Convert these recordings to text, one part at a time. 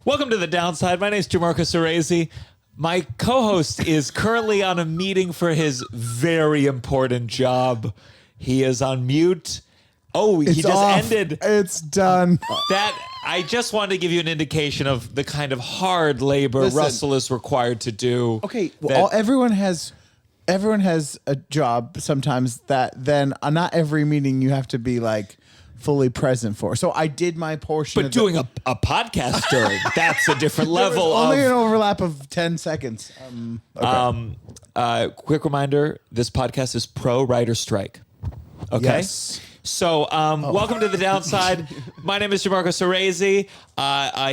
Welcome to The Downside. My name is Gianmarco Soresi. My co-host is currently on a meeting for his very important job. He is on mute. Oh, he just ended. It's done. That I just wanted to give you an indication of the kind of hard labor Russell is required to do. Okay, well, everyone has a job sometimes that then not every meeting you have to be like fully present for. So I did my portion. But doing a podcast during, that's a different level. Only an overlap of 10 seconds. Okay. Quick reminder, this podcast is pro writer strike. Okay? Yes. So, welcome to The Downside. My name is Gianmarco Soresi.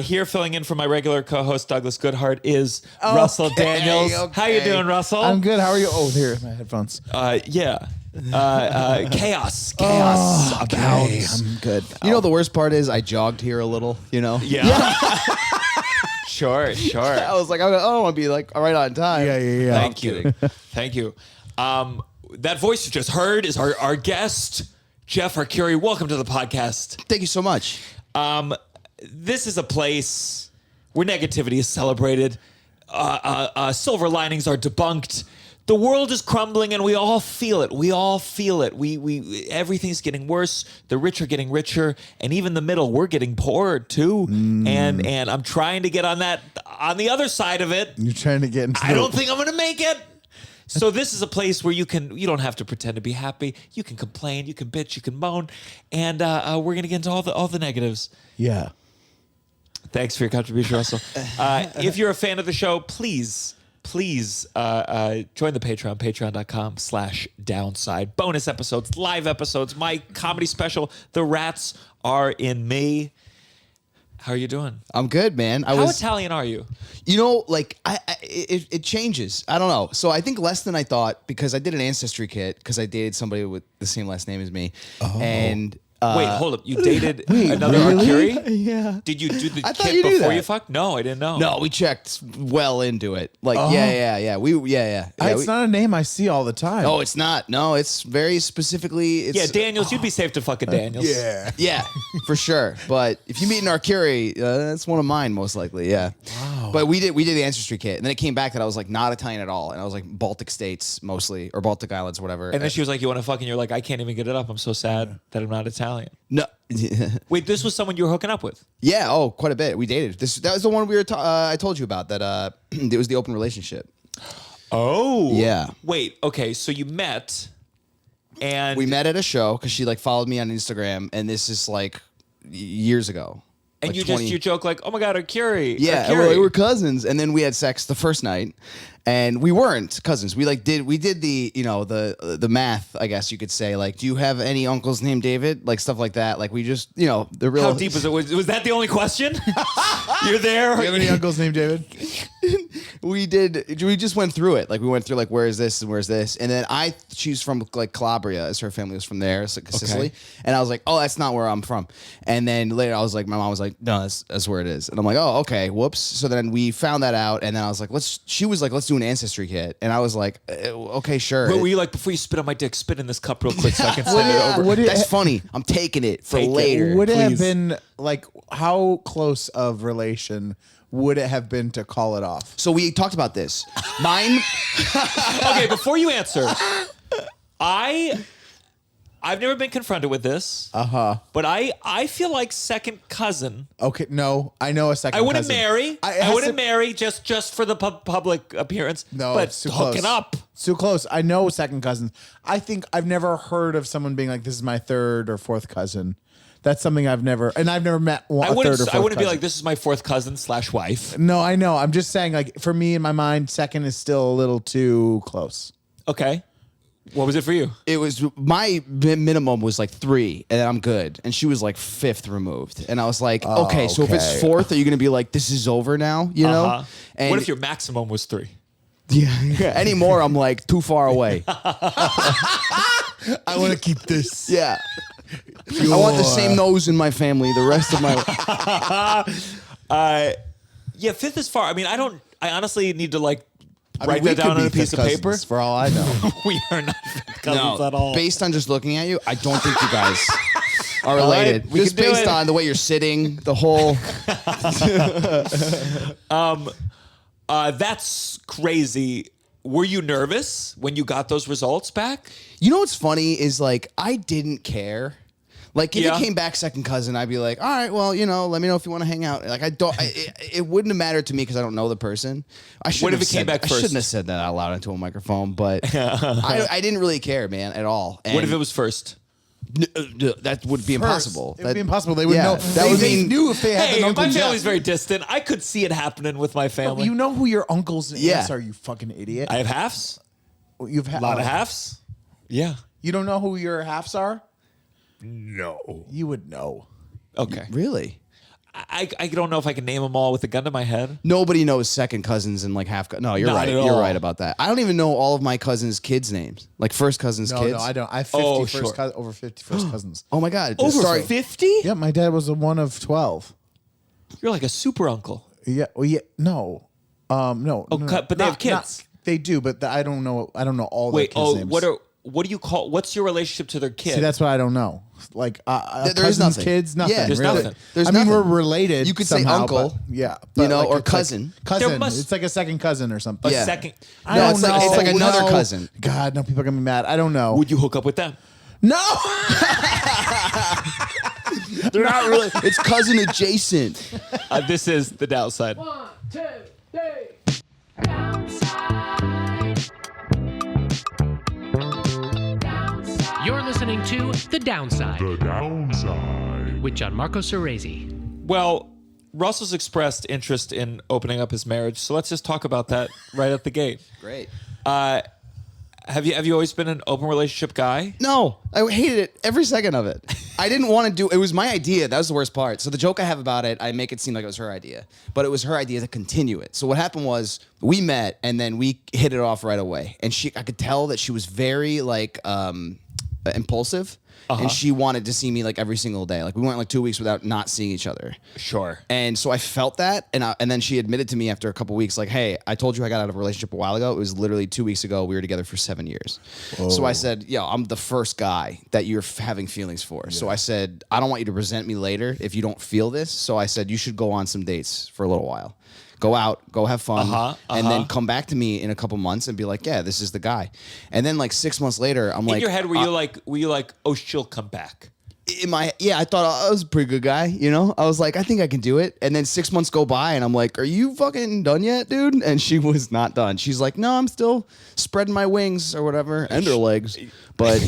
Here filling in for my regular co-host, Douglas Goodhart, is Russell Daniels. Okay. How you doing, Russell? I'm good. How are you? Oh, here, my headphones. Yeah. Chaos. Okay, I'm good. You know, the worst part is I jogged here a little, you know? Yeah. Sure. I was like, I don't want to be like right on time. Yeah. Thank you. Thank you. That voice you just heard is our guest, Jeff Arcuri. Welcome to the podcast. Thank you so much. This is a place where negativity is celebrated. Silver linings are debunked. The world is crumbling, and we all feel it. We everything's getting worse. The rich are getting richer, and even the middle, we're getting poorer too. And I'm trying to get on the other side of it. You're trying to get into I don't think I'm going to make it. So this is a place where you don't have to pretend to be happy. You can complain, you can bitch, you can moan, and we're going to get into all the negatives. Yeah. Thanks for your contribution, Russell. If you're a fan of the show, please join the Patreon, patreon.com/downside. Bonus episodes, live episodes, my comedy special, The Rats Are in Me. How are you doing? I'm good, man. How Italian are you? You know, like it changes. I don't know. So I think less than I thought because I did an ancestry kit because I dated somebody with the same last name as me. Oh. And wait, hold up. You dated another Arcuri? Yeah. Did you do the I thought kit you knew before that. you fucked? No, I didn't know. No, we checked well into it. Like, yeah. It's not a name I see all the time. No, it's not. No, it's very specifically. Yeah, Daniels, you'd be safe to fuck a Daniels. Yeah, for sure. But if you meet an Arcuri, that's one of mine most likely. Yeah. Wow. But we did the ancestry kit, and then it came back that I was like not Italian at all, and I was like Baltic states mostly, or Baltic Islands, or whatever. And then she was like, "You want to fuck?" And you're like, "I can't even get it up. I'm so sad that I'm not Italian." No. Wait, this was someone you were hooking up with? Yeah. Oh, quite a bit. We dated. That was the one I told you about. That it was the open relationship. Oh. Yeah. Wait. Okay. So you met, and We met at a show because she like followed me on Instagram, and this is like years ago. and like you joke like, "Oh my God, Arcuri." Yeah, Arcuri. we were cousins, and then we had sex the first night, and we weren't cousins. We did the the math, I guess you could say. Like, do you have any uncles named David? Like stuff like that. Like we just the real. How deep was it? Was that the only question? You're there. Do you have any uncles named David? We just went through it. Like we went through like where is this and where's this, and then she's from like Calabria, as her family was from there, Sicily, and I was like, oh, that's not where I'm from. And then later I was like, my mom was like, no, that's where it is, and I'm like, oh, okay, whoops. So then we found that out, and then I was like, she was like, let's do an ancestry kit, and I was like, okay, sure. Were you like, before you spit on my dick, spit in this cup real quick so I can send it over? That's funny. I'm taking it for later. Would it have please. been like how close of relation would it have been to call it off? So we talked about this. Mine. Okay, before you answer, I've never been confronted with this. But I feel like second cousin. Okay, no, I know a second. I wouldn't cousin. marry. I wouldn't marry just for the public appearance. No, but it's too hooking close. up. It's too close. I know second cousins. I think I've never heard of someone being like, "This is my third or fourth cousin." That's something I've never met. I third or fourth wouldn't be cousin. like, "This is my fourth cousin / wife." No, I know. I'm just saying, like, for me in my mind, second is still a little too close. Okay. What was it for you? It was my minimum was like 3, and then I'm good. And she was like 5th removed, and I was like, okay, so if it's 4th, are you gonna be like, this is over now? You know? And What if your maximum was 3? yeah, anymore? I'm like too far away. I want to keep this. Yeah. I want the same nose in my family the rest of my Yeah, 5th is far. I mean, I honestly need to like I mean, write we that down could on a be piece of fifth paper. cousins, for all I know. We are not cousins No, at all. based on just looking at you, I don't think you guys are related. right, we Just can do based it. on the way you're sitting, the whole. That's crazy. Were you nervous when you got those results back? You know what's funny is like I didn't care. Like if Yeah. it came back second cousin, I'd be like, all right, well, let me know if you want to hang out. Like I don't. It wouldn't have mattered to me because I don't know the person. I shouldn't if have it came said back that. I first? shouldn't have said that out loud into a microphone, but I didn't really care, man, at all. What if And it was first? that would be impossible. It would be impossible. They would Yeah, know. that would they mean- knew if they had Hey, an uncle. my and aunt. family's very distant. I could see it happening with my family. You know who your uncles and Yeah. aunts are, you fucking idiot. I have halves. You've had A lot of halves. Yeah. You don't know who your halves are? No. You would know. Okay. Really? I don't know if I can name them all with a gun to my head. Nobody knows second cousins and like half. No, you're Not right. at You're all. right about that. I don't even know all of my cousins' kids' names, like first cousins' No, kids. no, I don't. I have 50 Oh, first sure. over 50 first cousins. Oh my god! Over Sorry. 50? Yeah, my dad was a one of 12. You're like a super uncle. Yeah. Well, yeah. No. No. Oh, no, but they have not- kids. they do, but I don't know. I don't know all Wait, their kids' oh, names. what do you call, what's your relationship to their kid? See, that's what I don't know. Like There is cousins, nothing. kids, nothing. Yeah, there's really. nothing. There's I mean, nothing. we're related. You could say somehow, uncle, but- yeah, you know, like, or it's like cousin. cousin. There must- It's like a second cousin or something. a second. I No, don't it's like- know. it's like another No. cousin. God, no, people are gonna be mad. I don't know. Would you hook up with them? No. They're not really. It's cousin adjacent. This is the downside. 1, 2, 3. Downside. Downside. You're listening to The Downside The downside. with Gianmarco Soresi. Well, Russell's expressed interest in opening up his marriage, so let's just talk about that right at the gate. Great. Have you always been an open relationship guy? No, I hated it every second of it. I didn't want to do. It was my idea. That was the worst part. So the joke I have about it, I make it seem like it was her idea, but it was her idea to continue it. So what happened was we met and then we hit it off right away. And I could tell that she was very like impulsive, and she wanted to see me like every single day. Like we went like 2 weeks without not seeing each other. Sure. And so I felt that, and then she admitted to me after a couple weeks, like, "Hey, I told you I got out of a relationship a while ago. It was literally 2 weeks ago. We were together for 7 years." So I said, "Yo, I'm the first guy that you're having feelings for." So I said, "I don't want you to resent me later if you don't feel this." So I said, "You should go on some dates for a little while. Go out, go have fun, and then come back to me in a couple months and be like, yeah, this is the guy." And then like 6 months later, I'm In like, your head, were you like, oh, she'll come back? I thought I was a pretty good guy, you know? I was like, I think I can do it. And then 6 months go by and I'm like, are you fucking done yet, dude? And she was not done. She's like, no, I'm still spreading my wings or whatever, and her legs. But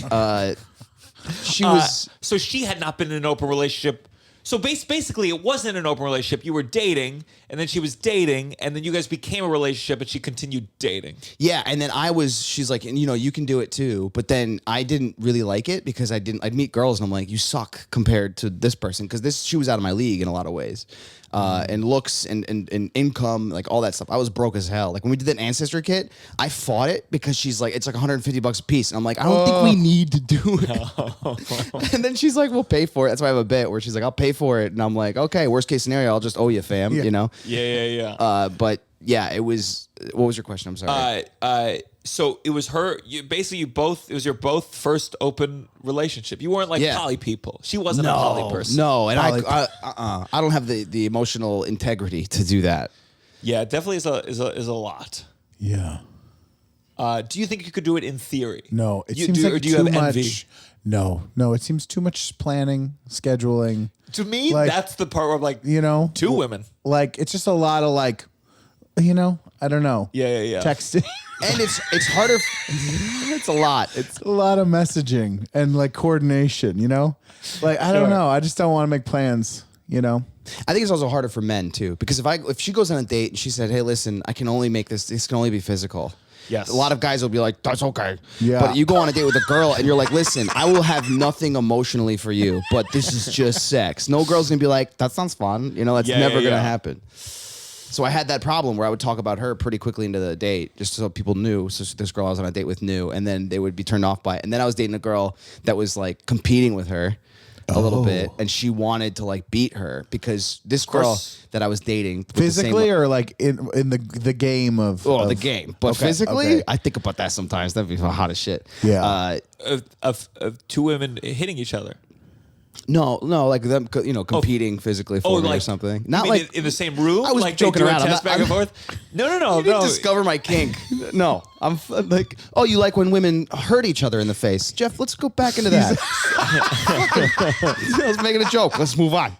she was, So she had not been in an open relationship. So basically, it wasn't an open relationship. You were dating, and then she was dating, and then you guys became a relationship, and she continued dating. yeah. And then she's like, and you can do it too. But then I didn't really like it because I'd meet girls and I'm like, you suck compared to this person. Cause she was out of my league in a lot of ways. And looks and income, like all that stuff. I was broke as hell. Like when we did that ancestry kit, I fought it because she's like, it's like $150 a piece. And I'm like, I don't think we need to do it. And then she's like, we'll pay for it. That's why I have a bit where she's like, I'll pay for it. And I'm like, okay, worst case scenario, I'll just owe you, fam, you know? Yeah. But yeah, it was, what was your question? I'm sorry. So it was her. It was your both first open relationship. You weren't like Yeah. poly people. She wasn't a poly person. No, and I don't have the emotional integrity to do that. Yeah, it definitely is a lot. Yeah. Do you think you could do it in theory? No. It You seems do, like or do you too have much. envy? No. It seems too much planning, scheduling. To me, Like, that's the part where I'm like, Two women. Like it's just a lot of like, I don't know. Yeah. Texting. And it's harder. It's a lot. It's A lot of messaging and like coordination, Like I don't know. I just don't want to make plans, I think it's also harder for men too, because if she goes on a date and she said, "Hey, listen, I can only make this. This can only be physical." Yes. A lot of guys will be like, "That's okay." Yeah. But you go on a date with a girl and you're like, "Listen, I will have nothing emotionally for you, but this is just sex." No girl's gonna be like, "That sounds fun." That's never gonna happen. So I had that problem where I would talk about her pretty quickly into the date, just so people knew. So this girl I was on a date with knew, and then they would be turned off by it. And then I was dating a girl that was like competing with her a little bit, and she wanted to like beat her because this girl course. that I was dating with the same- Physically or like in the game of the game, but Okay, physically, okay. I think about that sometimes. That'd be hot as shit. Yeah. Of two women hitting each other. No, like them, competing physically for me or something. Not you mean like in the same room. I was like joking they do around. A test back and forth. No. You didn't discover my kink. No, I'm like, oh, you like when women hurt each other in the face, Jeff? Let's go back into that. I was making a joke. Let's move on.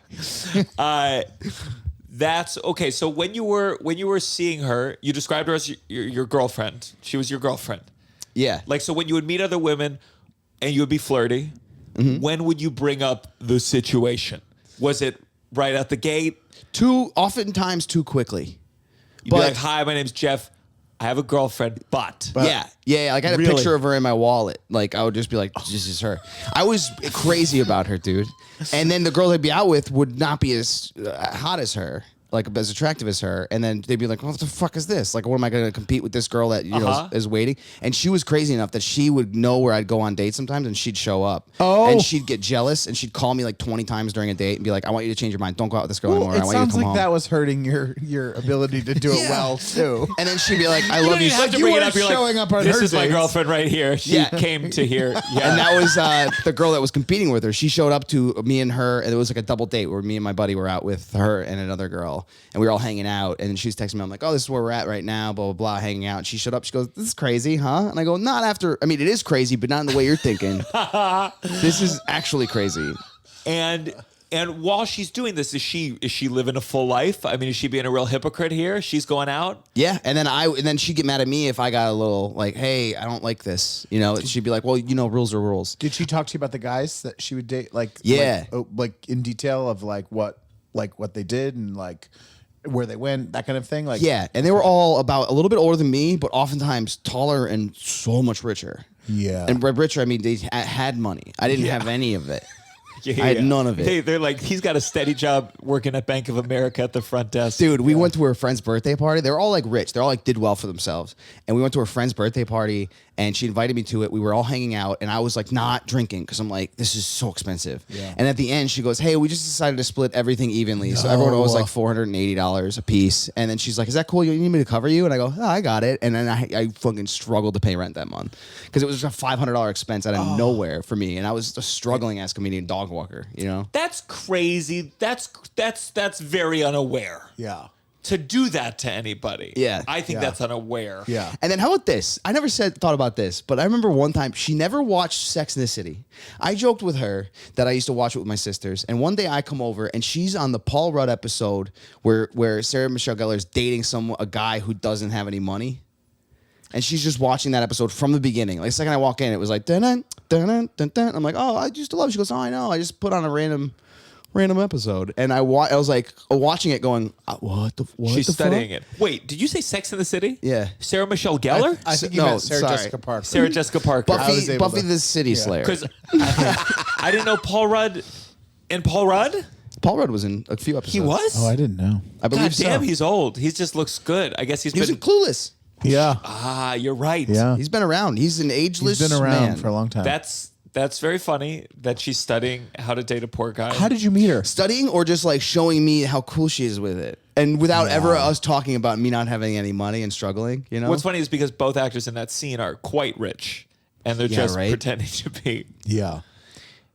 That's okay. So when you were seeing her, you described her as your girlfriend. She was your girlfriend. Yeah, Like, so when you would meet other women and you would be flirty, when would you bring up the situation? Was it right at the gate? oftentimes too quickly. You'd be like, hi, my name's Jeff. I have a girlfriend, but. Yeah. Like I had a Really? picture of her in my wallet. Like I would just be like, this is her. I was crazy about her, dude. And then the girl I'd be out with would not be as hot as her, like as attractive as her. And then they'd be like, what the fuck is this? Like, what am I going to compete with this girl that is waiting? And she was crazy enough that she would know where I'd go on dates sometimes, and she'd show up. Oh. And she'd get jealous, and she'd call me like 20 times during a date and be like, I want you to change your mind. Don't go out with this girl anymore. I It want you to sounds come like home. that was hurting your ability to do it well too. And then she'd be like, I You love don't you. even have to you bring it weren't up. You're showing like, up on this her is my dates. girlfriend right here. She Yeah. came to here. Yeah. And that was the girl that was competing with her. She showed up to me and her, and it was like a double date where me and my buddy were out with her and another girl, and we were all hanging out. And she was texting me. I'm like, oh, this is where we're at right now, blah, blah, blah, hanging out. And she showed up. She goes, this is crazy, huh? And I go, not after. I mean, it is crazy, but not in the way you're thinking. This is actually crazy. And while she's doing this, is she living a full life? I mean, is she being a real hypocrite here? She's going out. Yeah, and then she'd get mad at me if I got a little like, hey, I don't like this. She'd be like, well, rules are rules. Did she talk to you about the guys that she would date? Yeah. like in detail of like what they did and like where they went, that kind of thing. Like, Yeah, and they were all about a little bit older than me, but oftentimes taller and so much richer. Yeah. And by richer, I mean they had money. I didn't have any of it. Yeah, I had none of it. They're like, he's got a steady job working at Bank of America at the front desk. Dude, we went to her friend's birthday party. They were all like rich. They all like did well for themselves. And we went to her friend's birthday party, and she invited me to it. We were all hanging out, and I was like not drinking because I'm like, this is so expensive. Yeah. And at the end, she goes, hey, we just decided to split everything evenly. So everyone owes like $480 a piece. And then she's like, is that cool? You need me to cover you? And I go, oh, I got it. And then I fucking struggled to pay rent that month because it was just a $500 expense out of nowhere for me. And I was a struggling ass comedian dog walker, That's crazy. That's very unaware. yeah. To do that to anybody. Yeah. I think Yeah. that's unaware. Yeah. And then how about this? I never thought about this, but I remember one time she never watched Sex in the City. I joked with her that I used to watch it with my sisters, and one day I come over and she's on the Paul Rudd episode where Sarah Michelle Gellar's dating a guy who doesn't have any money. And she's just watching that episode from the beginning. Like the second I walk in, it was like dun dun dun dun dun. I'm like, oh, I used to love it. She goes, oh, I know. I just put on a random episode, and I was like watching it, going, what the? What She's the studying fuck? it. Wait, did you say Sex in the City? Yeah. Sarah Michelle Gellar? I think you No, meant Sarah sorry. Jessica Parker. Sarah Jessica Parker. I was able Buffy to- the City Slayer. Because I didn't know Paul Rudd. And Paul Rudd? Paul Rudd was in a few episodes. He was? Oh, I didn't know. I believe God damn, so. he's old. He just looks good. I guess He was been. in Clueless. Yeah. You're right. Yeah. He's been around. He's an ageless He's been around man. for a long time. That's very funny that she's studying how to date a poor guy. How did you meet her? Studying or just like showing me how cool she is with it. And without ever us talking about me not having any money and struggling, What's funny is because both actors in that scene are quite rich, and they're just right? pretending to be. Yeah.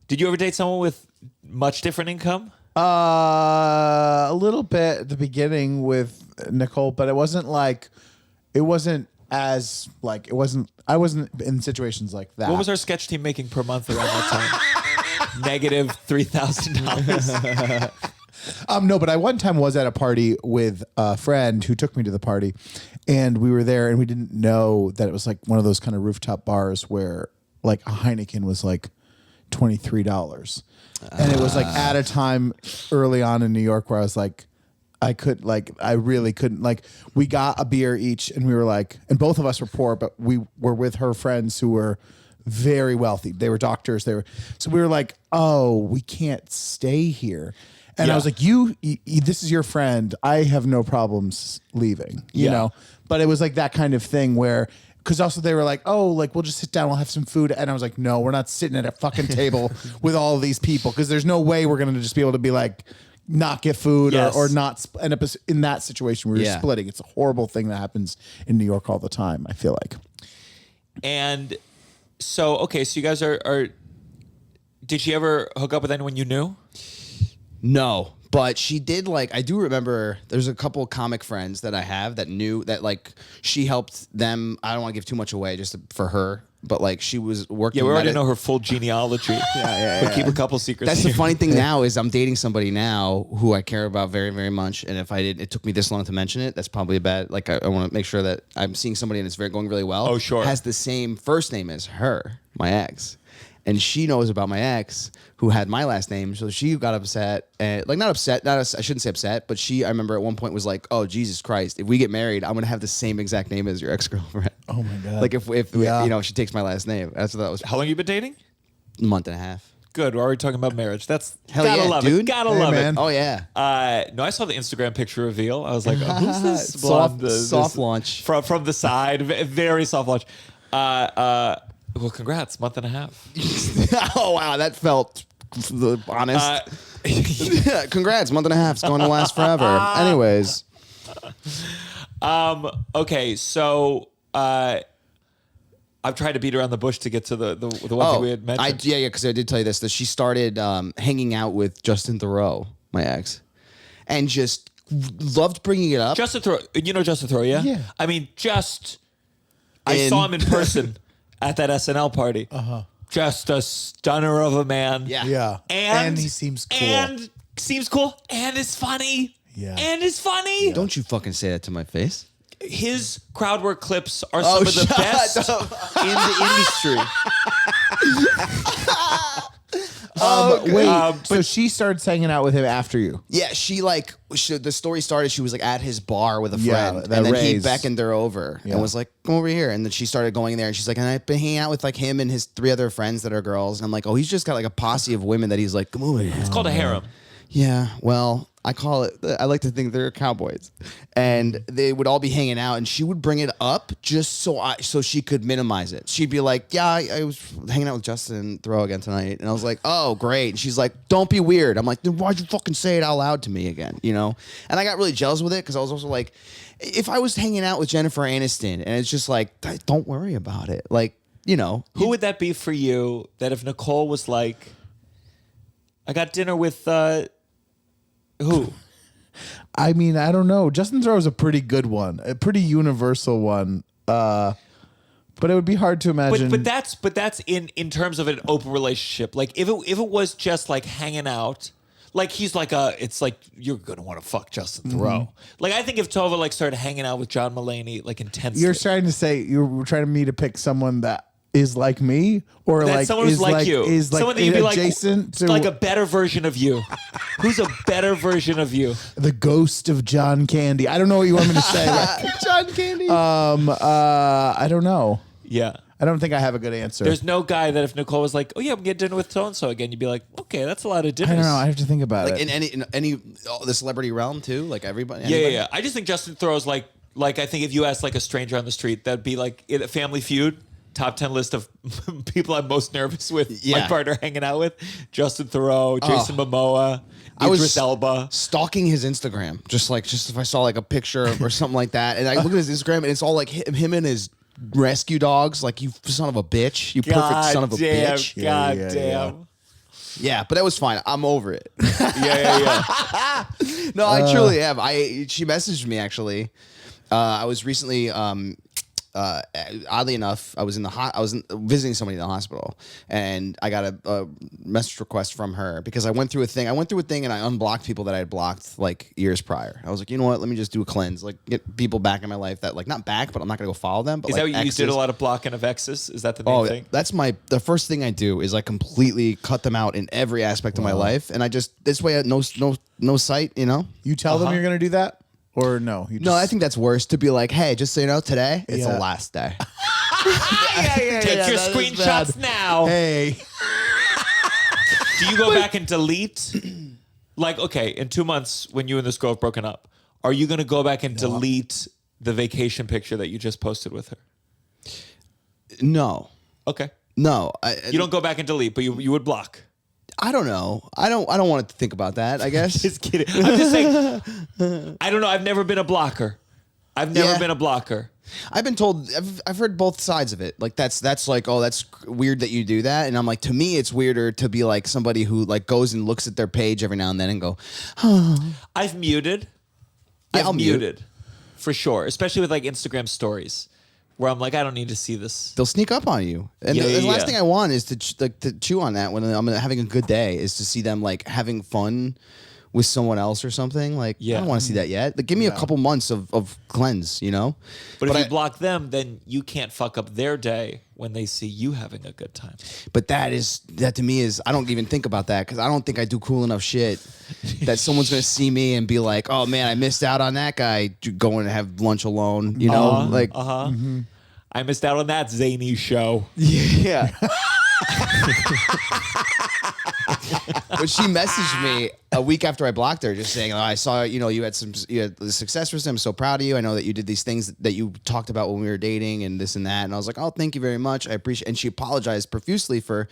Did you ever date someone with much different income? A little bit at the beginning with Nicole, but it wasn't I wasn't in situations like that. What was our sketch team making per month around that time? Negative $3,000. No, but I one time was at a party with a friend who took me to the party, and we were there, and we didn't know that it was like one of those kind of rooftop bars where like a Heineken was like $23, and it was like at a time early on in New York where I was like, I really couldn't, like, we got a beer each, and we were like, and both of us were poor, but we were with her friends who were very wealthy. They were doctors. So we were like, oh, we can't stay here. And Yeah. I was like, this is your friend. I have no problems leaving, you Yeah. know? But it was like that kind of thing where, because also they were like, oh, like, we'll just sit down, we'll have some food. And I was like, no, we're not sitting at a fucking table with all of these people, because there's no way we're going to just be able to be like, not get food Yes. or not end up in that situation where you're Yeah. splitting. It's a horrible thing that happens in New York all the time, I feel like. And so, okay, so you guys are Did she ever hook up with anyone you knew? No, but she did like I do remember there's a couple of comic friends that I have that knew that like she helped them. I don't want to give too much away just for her, but like she was working. Yeah, we already know her full genealogy. yeah, But keep a couple secrets. That's the here. funny thing now is I'm dating somebody now who I care about very, very much. And if I did, it took me this long to mention it. That's probably a bad. Like I want to make sure that I'm seeing somebody and it's going really well. Oh, sure. Has the same first name as her, my ex, and she knows about my ex who had my last name. So she got upset, and like not upset. I shouldn't say upset, but I remember at one point was like, "Oh Jesus Christ! If we get married, I'm gonna have the same exact name as your ex girlfriend." Oh my God. Like if she takes my last name. That's what that was. How long you been dating? A month and a half. Good. We're already talking about marriage. That's Hell gotta yeah, love dude. it. Gotta Hey, love man. it. Oh yeah. No, I saw the Instagram picture reveal. I was like, oh, who's this blonde? Soft launch. From the side. Very soft launch. Well, congrats. Month and a half. Oh wow, that felt honest. Congrats, month and a half. It's going to last forever. Anyways, Okay, so I've tried to beat around the bush to get to the one thing we had mentioned. because I did tell you this. That she started hanging out with Justin Theroux, my ex, and just loved bringing it up. Justin Thoreau, you know Justin Thoreau, yeah? Yeah. I mean, I saw him in person at that SNL party. Just a stunner of a man. Yeah. Yeah. And he seems cool. And seems cool. And is funny. Yeah. And is funny. Don't you fucking say that to my face. His crowd work clips are some of the best in the industry. Wait, so she starts hanging out with him after you? Yeah, the story started. She was like at his bar with a Yeah, friend, that and then he Ray's. beckoned her over Yeah. and was like, "Come over here." And then she started going there, and she's like, "And I've been hanging out with like him and his 3 other friends that are girls." And I'm like, "Oh, he's just got like a posse of women that he's like, come over here." It's called a harem. Yeah, well, I call it. I like to think they're cowboys, and they would all be hanging out, and she would bring it up just so she could minimize it. She'd be like, "Yeah, I was hanging out with Justin Thoreau again tonight," and I was like, "Oh, great." And she's like, "Don't be weird." I'm like, "Then why'd you fucking say it out loud to me again?" You know? And I got really jealous with it because I was also like, if I was hanging out with Jennifer Aniston, and it's just like, don't worry about it, like, you know, Who would that be for you? That if Nicole was like, I got dinner with who? I mean, I don't know. Justin Thoreau is a pretty good one, a pretty universal one. But it would be hard to imagine. But that's in terms of an open relationship. Like if it was just like hanging out, like he's like it's like you're gonna want to fuck Justin Thoreau. Like I think if Tova like started hanging out with John Mulaney like intensely, You're trying to say you're trying to me to pick someone that is like me, or that like someone who's is like you, is like someone that you'd be like adjacent to like a better version of you. Who's a better version of you? the ghost of John Candy. I don't know what you want me to say. John Candy. I don't know. Yeah. I don't think I have a good answer. There's no guy that if Nicole was like, oh yeah, I'm getting dinner with so and so again, you'd be like, okay, that's a lot of dinners. I don't know. I have to think about Like it. in any the celebrity realm too, like everybody. Yeah, anybody? yeah. I just think Justin Thoreau's like I think if you asked like a stranger on the street, that'd be like in a Family Feud top 10 list of people I'm most nervous with. My Yeah. partner hanging out with Justin Thoreau, Jason Momoa, I was Idris Elba. stalking his Instagram, just if I saw like a picture or something like that, and I look at his Instagram and it's all like him and his rescue dogs. Like, you son of a bitch, you perfect son of a damn, bitch. God yeah, damn. Yeah, but that was fine. I'm over it. Yeah. No, I truly am. She messaged me actually. I was recently oddly enough, I was visiting somebody in the hospital, and I got a message request from her because I went through a thing. And I unblocked people that I had blocked like years prior. I was like, you know what? Let me just do a cleanse, like get people back in my life that like not back, but I'm not gonna go follow them. But Is like, that what you did exes. a lot of blocking of exes? Is that the main Oh, thing? that's the first thing I do is I completely cut them out in every aspect of my life, and I just this way no sight, you know. You tell them you're going to do that, or no? You No, I think that's worse to be like, hey, just so you know, today it's Yeah. the last day. Take your screenshots now. Hey, Do you go back and delete? Like, okay, in 2 months when you and this girl have broken up, are you going to go back and delete the vacation picture that you just posted with her? No, Okay. no, You don't go back and delete, but you would block. I don't know. I don't want to think about that, I guess. Just kidding. I'm just saying, I don't know. I've never been a blocker. I've never Yeah. been a blocker. I've been told, I've heard both sides of it. Like that's like, oh, that's weird that you do that. And I'm like, to me, it's weirder to be like somebody who like goes and looks at their page every now and then and go, I've muted. Yeah, I've I'll mute. muted for sure, especially with like Instagram stories, where I'm like, I don't need to see this. they'll sneak up on you. And Yeah, the yeah, last yeah. thing I want is to chew on that when I'm having a good day, is to see them like having fun with someone else or something. Like, Yeah. I don't want to see that yet. Like, give me a couple months of cleanse, you know? But if you block them, then you can't fuck up their day when they see you having a good time. But that to me is, I don't even think about that because I don't think I do cool enough shit that someone's going to see me and be like, oh man, I missed out on that guy going to have lunch alone, you know? Like, I missed out on that zany show. yeah. But she messaged me a week after I blocked her, just saying, oh, I saw, you had the success with them. I'm so proud of you. I know that you did these things that you talked about when we were dating and this and that. And I was like, oh, thank you very much. I appreciate. And she apologized profusely for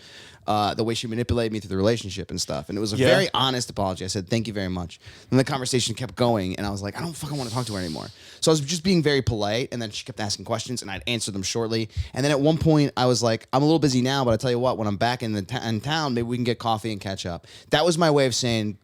the way she manipulated me through the relationship and stuff. And it was a very honest apology. I said, thank you very much. And the conversation kept going. And I was like, I don't fucking want to talk to her anymore. So I was just being very polite. And then she kept asking questions and I'd answer them shortly. And then at one point I was like, I'm a little busy now, but I tell you what, when I'm back in town, maybe we can get coffee and catch up. That was my way of saying,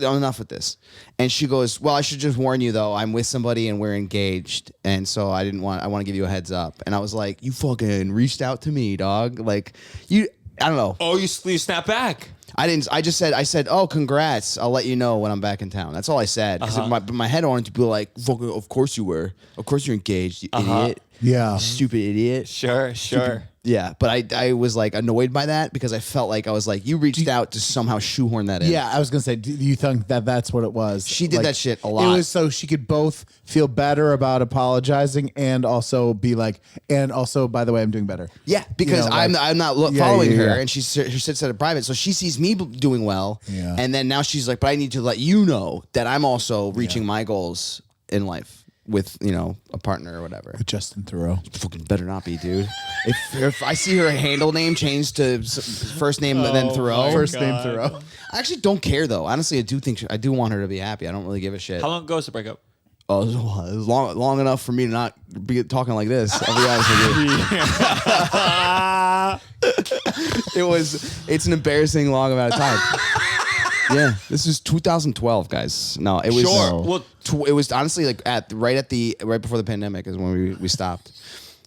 enough with this. And she goes, well, I should just warn you though, I'm with somebody and we're engaged, and so I want to give you a heads up. And I was like, you fucking reached out to me, dog. Like, I don't know. Oh, you snap back. I didn't. I said, oh, congrats. I'll let you know when I'm back in town. That's all I said. Because my head wanted to be like, fucking, of course you were. Of course you're engaged, you idiot. Yeah. Stupid idiot. Sure. Yeah, but I was like annoyed by that because I felt like I was like, you reached out to somehow shoehorn that in. Yeah, I was gonna say, do you think that that's what it was? She did that shit a lot. It was so she could both feel better about apologizing and also be like, and also, by the way, I'm doing better. Yeah, because You know, like- I'm not Yeah, following yeah, her, yeah. and she said it private, so she sees me doing well, Yeah. and then now she's like, but I need to let you know that I'm also reaching my goals in life with a partner or whatever. With Justin Thoreau. Fucking better not be, dude. If I see her handle name changed to first name and then Thoreau, First name Thoreau. I actually don't care though. Honestly, I do want her to be happy. I don't really give a shit. How long ago was the breakup? Oh, it was long enough for me to not be talking like this. I'll be honest with you. It's an embarrassing long amount of time. Yeah, this is 2012, guys. No, it was Sure. Well, it was honestly like right before the pandemic is when we stopped,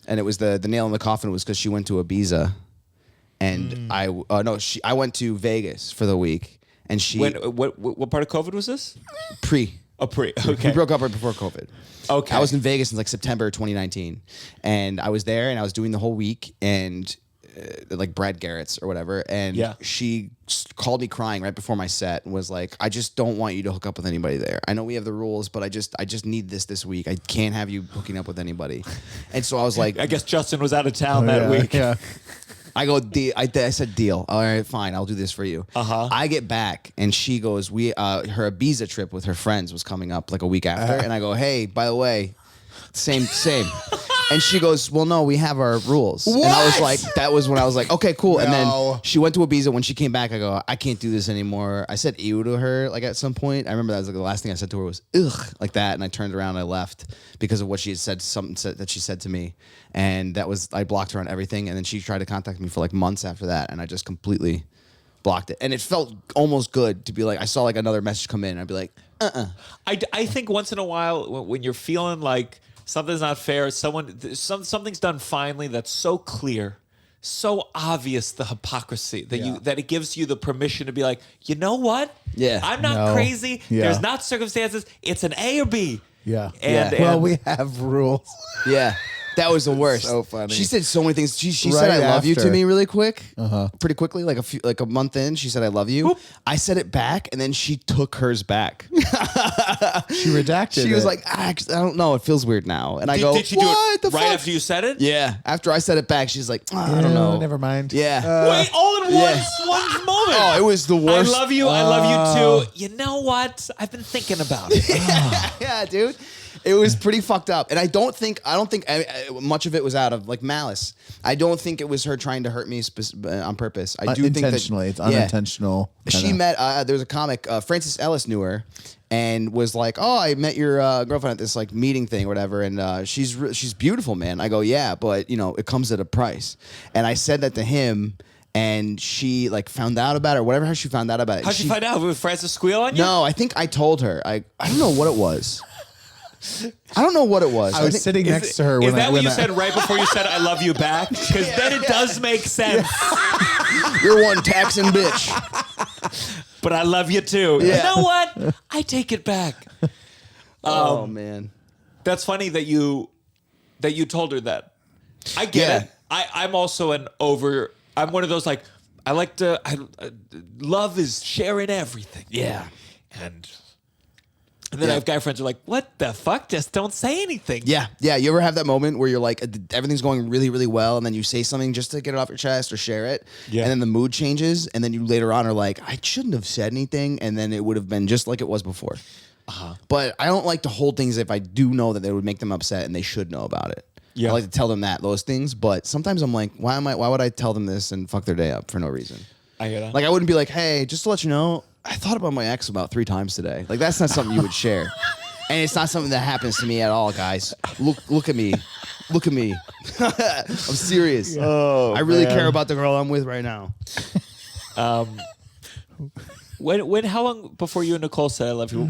and it was the nail in the coffin was because she went to Ibiza, and I went to Vegas for the week, and she what part of COVID was this? pre. Oh, pre. We Okay. broke up right before COVID. Okay. I was in Vegas in like September 2019, and I was there, and I was doing the whole week, and like Brad Garrett's or whatever, and she called me crying right before my set and was like, I just don't want you to hook up with anybody there. I know we have the rules, but I just need this week. I can't have you hooking up with anybody. And so I was like, I guess Justin was out of town that week. Yeah. I go, I said, deal. All right, fine. I'll do this for you. I get back and she goes, her Ibiza trip with her friends was coming up like a week after. And I go, hey, by the way, same. And she goes, well, no, we have our rules. And I was like, that was when I was like, okay, cool. And No. then she went to Ibiza. When she came back, I go, I can't do this anymore. I said ew to her like at some point. I remember that was like the last thing I said to her was ugh, like that. And I turned around and I left because of what she had said, that she said to me. And I blocked her on everything. And then she tried to contact me for like months after that. And I just completely blocked it. And it felt almost good to be like, I saw like another message come in. And I'd be like, I think once in a while when you're feeling like something's not fair, something's done finally that's so clear, so obvious, the hypocrisy that it gives you the permission to be like, you know what? Yeah. I'm not No. crazy. Yeah. There's not circumstances. It's an A or B. Yeah. And, Yeah. Well, and we have rules. yeah. That was the worst. So funny. She said so many things. She Right said I love you to after. me really quick, pretty quickly, like a month in. She said I love you. I said it back, and then she took hers back. She redacted She was it. like, I don't know, it feels weird now. And I go, did she do what it the right fuck? after you said it? Yeah. After I said it back, she's like, I don't know. Never mind. Yeah. Wait, all in yeah. one moment. Oh, it was the worst. I love you. I love you too. You know what? I've been thinking about it. Yeah, dude. It was pretty fucked up, and I don't think much of it was out of like malice. I don't think it was her trying to hurt me on purpose. I do think that intentionally. It's unintentional. She kinda. met. There was a comic. Francis Ellis knew her, and was like, "Oh, I met your girlfriend at this like meeting thing or whatever, and she's beautiful, man." I go, "Yeah, but it comes at a price." And I said that to him. And she like found out about it or whatever. How she found out about it. How'd she find out? Was Francis squeal on you? No, I think I told her. I don't know what it was. I don't know what it was. I was think- sitting next to her. Is when that I, what when you I- said right before you said "I love you" back? Because then it does make sense. You're one taxing bitch. But I love you too. Yeah. You know what? I take it back. Oh man. That's funny that you told her that. I get Yeah. it. I'm also I'm one of those like I like to. Love is sharing everything. Yeah. And then I have guy friends who are like, "What the fuck? Just don't say anything." Yeah. You ever have that moment where you're like, everything's going really, really well, and then you say something just to get it off your chest or share it, Yeah. and then the mood changes, and then you later on are like, I shouldn't have said anything, and then it would have been just like it was before. But I don't like to hold things if I do know that they would make them upset and they should know about it. Yeah. I like to tell them those things, but sometimes I'm like, why would I tell them this and fuck their day up for no reason? I hear that. Like, I wouldn't be like, hey, just to let you know, I thought about my ex about 3 times today. Like, that's not something you would share. And it's not something that happens to me at all, guys. Look at me. Look at me. I'm serious. Oh, I really man. care about the girl I'm with right now. How long before you and Nicole said "I love you"?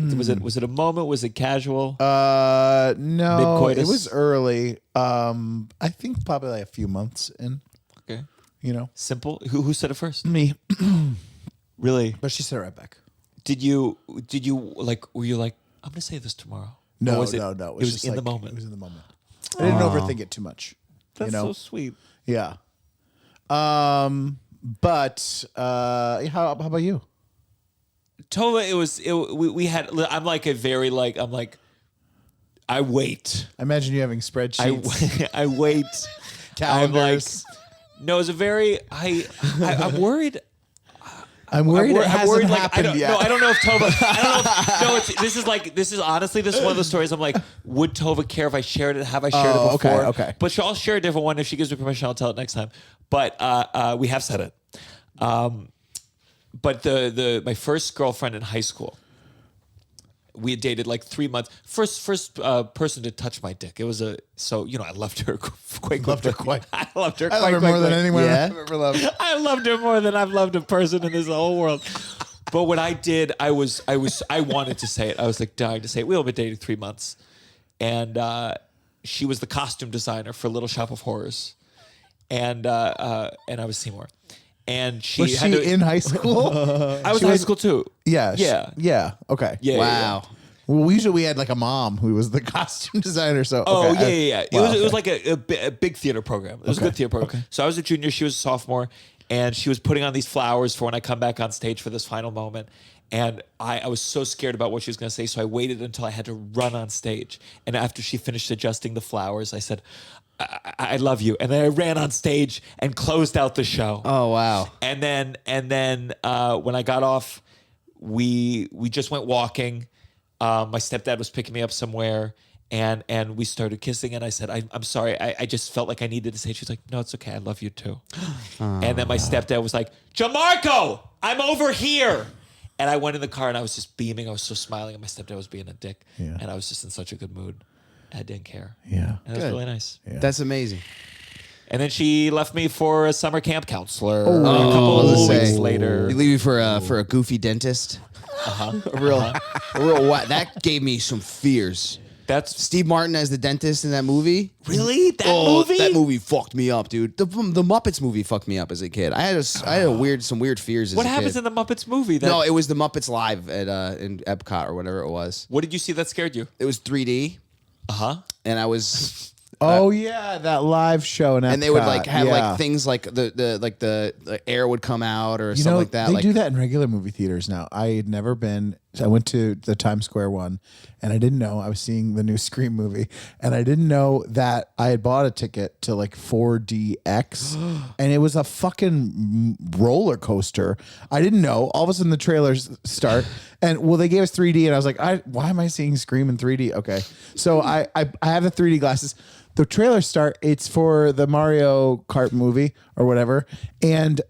Was it a moment? Was it casual? No, Mid-coitus? it was early. I think probably like a few months in. Okay. Simple. Who said it first? Me, Really? but she said it right back. Did you like? Were you like, I'm gonna say this tomorrow? No, Or was no. It was just in the like- moment. It was in the moment. I didn't overthink it too much. That's so sweet. Yeah. But how about you? Tova, we had. I'm like a very like. I'm like. I wait. I imagine you having spreadsheets, I wait. calendars. No, it's a very. I'm worried. I'm worried it I'm hasn't worried, like, happened yet. No, I don't know if Tova. I don't know. If, no, this is honestly this is one of those stories. I'm like, would Tova care if I shared it? Have I shared it okay, before? okay. But I'll share a different one if she gives me permission. I'll tell it next time. But we have said it. But my first girlfriend in high school, we had dated like 3 months. First person to touch my dick. It was I loved her quite quickly. I loved her I quite love her more than quickly. anyone Yeah? I've ever loved. I loved her more than I've loved a person in this whole world. But what I did, I wanted to say it. I was like dying to say it. We only been dating 3 months, and she was the costume designer for Little Shop of Horrors, and I was Seymour, and she Was had she to, in high school? I was she in high was- school too. Yeah. Yeah. Okay. Yeah. Wow. Well, usually we had like a mom who was the costume designer. So Oh okay, yeah. Wow, It was okay. like a big theater program. It was a Okay. good theater program. So I was a junior, she was a sophomore, and she was putting on these flowers for when I come back on stage for this final moment. And I was so scared about what she was going to say, so I waited until I had to run on stage. And after she finished adjusting the flowers, I said, I love you. And then I ran on stage and closed out the show. Oh, wow. And then when I got off, we just went walking. My stepdad was picking me up somewhere, and we started kissing. And I said, I'm sorry. I just felt like I needed to say it. She's like, no, it's okay. I love you too. And then my stepdad was like, Gianmarco, I'm over here. And I went in the car and I was just beaming. I was so smiling, and my stepdad was being a dick. Yeah. And I was just in such a good mood. I didn't care. Yeah. And it was Good. really nice. Yeah. That's amazing. And then she left me for a summer camp counselor. Oh, a I couple was of gonna weeks say, later. You leave you for a goofy dentist. A real that gave me some fears. That's Steve Martin as the dentist in that movie. really that movie. That movie fucked me up, dude. The Muppets movie fucked me up as a kid. I had some weird fears as What a happens kid. in the Muppets movie? That, No, it was the Muppets Live at in Epcot or whatever it was. what did you see that scared you? It was 3D, and I was, Oh yeah, that live show in Epcot. and they would like have Yeah. like things like the air would come out or You something know, like that. they Like do that in regular movie theaters now. I had never been I went to the Times Square one, and I didn't know I was seeing the new Scream movie, and I didn't know that I had bought a ticket to like 4DX, and it was a fucking roller coaster. I didn't know. All of a sudden, the trailers start, and they gave us 3D, and I was like, why am I seeing Scream in 3D? Okay, so I have the 3D glasses. The trailers start. It's for the Mario Kart movie or whatever, and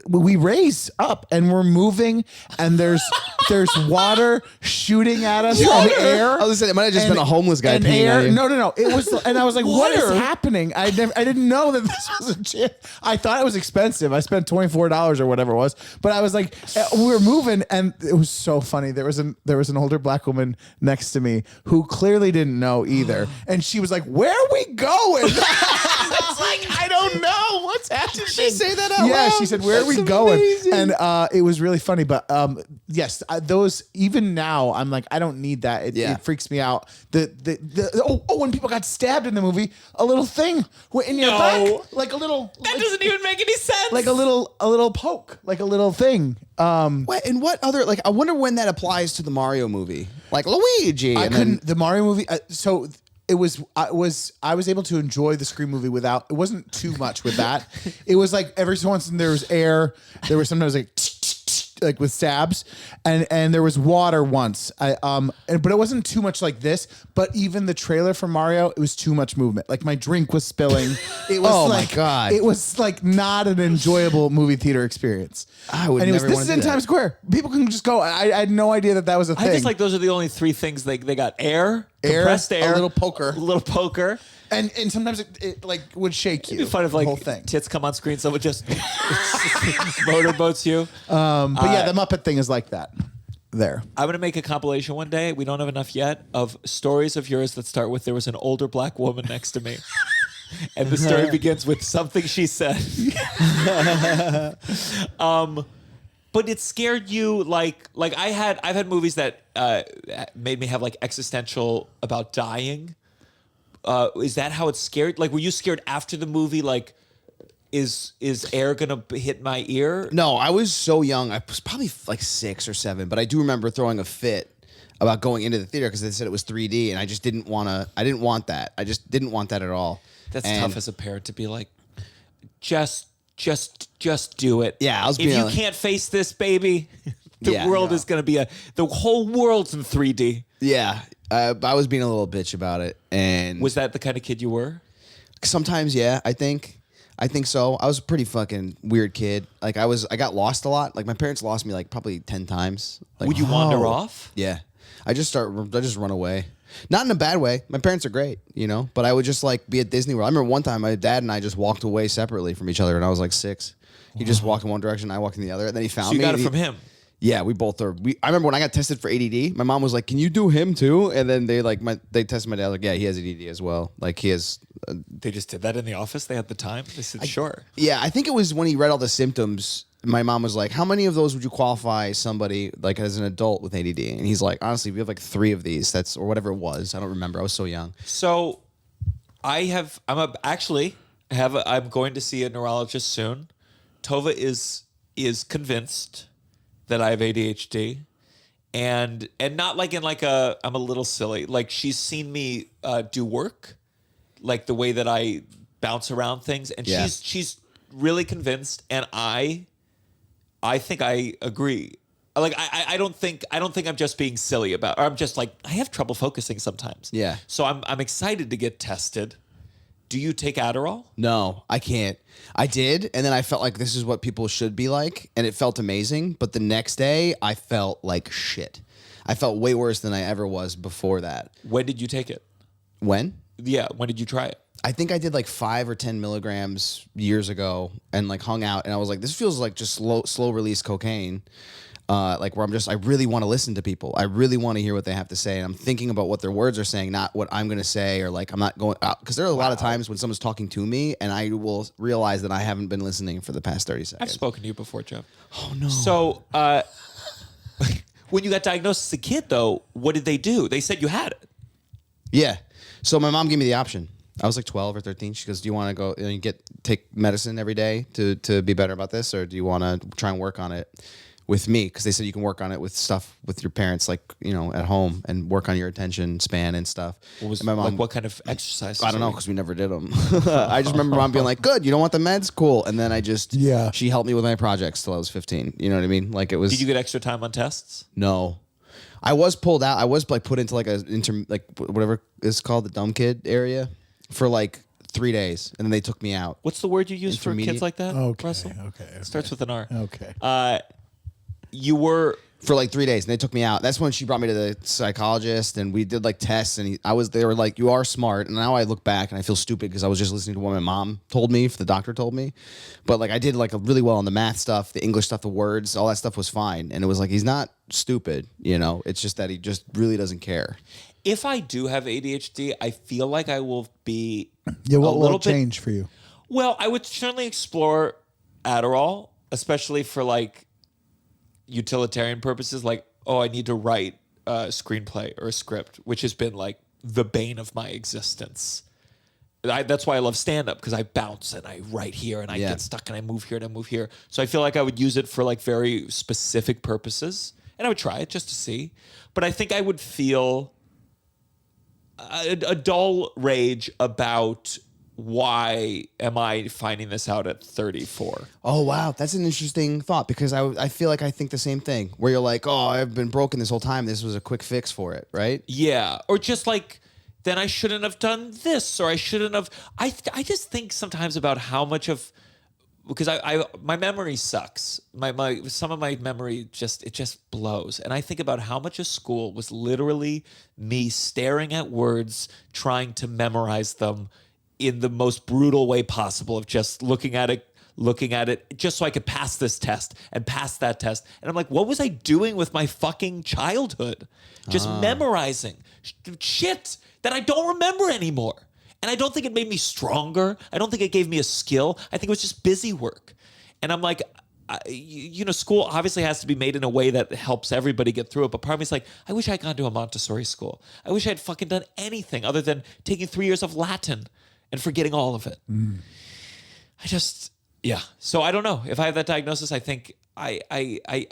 we raise up and we're moving, and there's water shooting at us and air. I was saying it might have just And- been a homeless guy and peeing air. at you. No. It was, and I was like, "What is Water? happening?" I didn't know that this was a gym. I thought it was expensive. I spent $24 or whatever it was, but I was like, we were moving, and it was so funny. There was an older black woman next to me who clearly didn't know either, and she was like, "Where are we going?" I was like, "I don't know what's happening." Did she say that out Yeah, loud? she said, "Where are we That's going?" amazing. And it was really funny. But yes, those, even now, I'm like, I don't need that. It freaks me out. When people got stabbed in the movie, a little thing in your No. back, like a little, That doesn't even make any sense. like a little poke, like a little thing. What other, like, I wonder when that applies to the Mario movie. Like Luigi. I and then- couldn't. The Mario movie. So it was. I was able to enjoy the Scream movie without. It wasn't too much with that. It was like every so once there was air. There was sometimes like with stabs, and there was water once. But it wasn't too much like this. But even the trailer for Mario, it was too much movement. Like my drink was spilling. It was Oh, my like, God. It was like not an enjoyable movie theater experience. I would And never this wanna is do in that. Times Square. People can just go. I had no idea that was a thing. I just like those are the only three things they got: air, compressed a air, little poker. a little poker. And sometimes it like would shake you. It'd be fun if the like whole thing. tits come on screen, someone just motorboats you. But yeah, the Muppet thing is like that. There. I'm gonna make a compilation one day. We don't have enough yet of stories of yours that start with there was an older black woman next to me. And the story begins with something she said. But it scared you like I've had movies that made me have like existential about dying. Is that how it's scared? Like, were you scared after the movie? Like, is air gonna hit my ear? No, I was so young. I was probably like 6 or 7, but I do remember throwing a fit about going into the theater because they said it was 3D, and I just didn't want to. I didn't want that. I just didn't want that at all. That's And- tough as a parent to be like, just do it. Yeah, I was if being you like- can't face this, baby, the Yeah, world no. is gonna be the whole world's in 3D. Yeah, I was being a little bitch about it, and Was that the kind of kid you were? sometimes, yeah, I think so. I was a pretty fucking weird kid. Like I got lost a lot. Like my parents lost me like probably 10 times. Like, Would you wander off? Yeah, I just run away. Not in a bad way. My parents are great, but I would just like be at Disney World. I remember one time my dad and I just walked away separately from each other, and I was like 6. He just walked in one direction, I walked in the other, and then he found So you me. got and it from him. Yeah, we both are. I remember when I got tested for ADD, my mom was like, "Can you do him too?" And then they tested my dad, like, "Yeah, he has ADD as well. Like he has." They just did that in the office. They had the time. They said, sure. Yeah, I think it was when he read all the symptoms. My mom was like, "How many of those would you qualify somebody like as an adult with ADD?" And he's like, "Honestly, we have like 3 of these. Or whatever it was. I don't remember. I was so young." So I'm going to see a neurologist soon. Tova is convinced that I have ADHD, and not like in like I'm a little silly. Like she's seen me do work, like the way that I bounce around things, and Yeah. she's really convinced, and I think I agree. Like I don't think I'm just being silly about, or I'm just like I have trouble focusing sometimes. Yeah. So I'm excited to get tested. Do you take Adderall? No, I can't. I did, and then I felt like this is what people should be like, and it felt amazing. But the next day, I felt like shit. I felt way worse than I ever was before that. When did you take it? When? Yeah, when did you try it? I think I did like 5 or 10 milligrams years ago, and like hung out, and I was like, this feels like just slow release cocaine. Like where I really want to listen to people. I really want to hear what they have to say. And I'm thinking about what their words are saying, not what I'm going to say, or like I'm not going out. Because there are a lot of times when someone's talking to me and I will realize that I haven't been listening for the past 30 I've seconds. spoken to you before, Jeff. Oh, no. So when you got diagnosed as a kid, though, what did they do? They said you had it. Yeah. So my mom gave me the option. I was like 12 or 13. She goes, do you want to go and take medicine every day to be better about this? Or do you want to try and work on it? with me because they said you can work on it with stuff with your parents, like, you know, at home and work on your attention span and stuff. What was And my mom, like? What kind of exercise? I don't know because we never did them. I just remember mom being like, "Good, you don't want the meds, cool." And then she helped me with my projects till I was 15. You know what I mean? Like it was. Did you get extra time on tests? No, I was pulled out. I was like put into like whatever it's called, the dumb kid area, for like 3 days, and then they took me out. What's the word you use for kids like that? Russell? Okay. It starts with an R. Okay. You were For like 3 days, and they took me out. That's when she brought me to the psychologist, and we did like tests. And they were like, "You are smart." And now I look back and I feel stupid because I was just listening to what my mom told me, if the doctor told me. But like I did like really well on the math stuff, the English stuff, the words, all that stuff was fine. And it was like he's not stupid, you know. It's just that he just really doesn't care. If I do have ADHD, I feel like I will be Yeah, what a will little bit. change for you? Well, I would certainly explore Adderall, especially for like utilitarian purposes, like, oh, I need to write a screenplay or a script, which has been like the bane of my existence. That's why I love stand-up, because I bounce and I write here and I get stuck and I move here and I move here. So I feel like I would use it for like very specific purposes, and I would try it just to see. But I think I would feel a dull rage about why am I finding this out at 34? Oh, wow. That's an interesting thought because I feel like I think the same thing where you're like, oh, I've been broken this whole time. This was a quick fix for it, right? Yeah. Or just like, then I shouldn't have done this, or I shouldn't have. I just think sometimes about how much of, because my memory sucks. Some of my memory just blows. And I think about how much of school was literally me staring at words, trying to memorize them in the most brutal way possible, of just looking at it just so I could pass this test and pass that test. And I'm like, what was I doing with my fucking childhood? Just memorizing shit that I don't remember anymore. And I don't think it made me stronger. I don't think it gave me a skill. I think it was just busy work. And I'm like, school obviously has to be made in a way that helps everybody get through it. But part of me is like, I wish I had gone to a Montessori school. I wish I had fucking done anything other than taking 3 years of Latin and forgetting all of it. So I don't know. If I have that diagnosis, I think I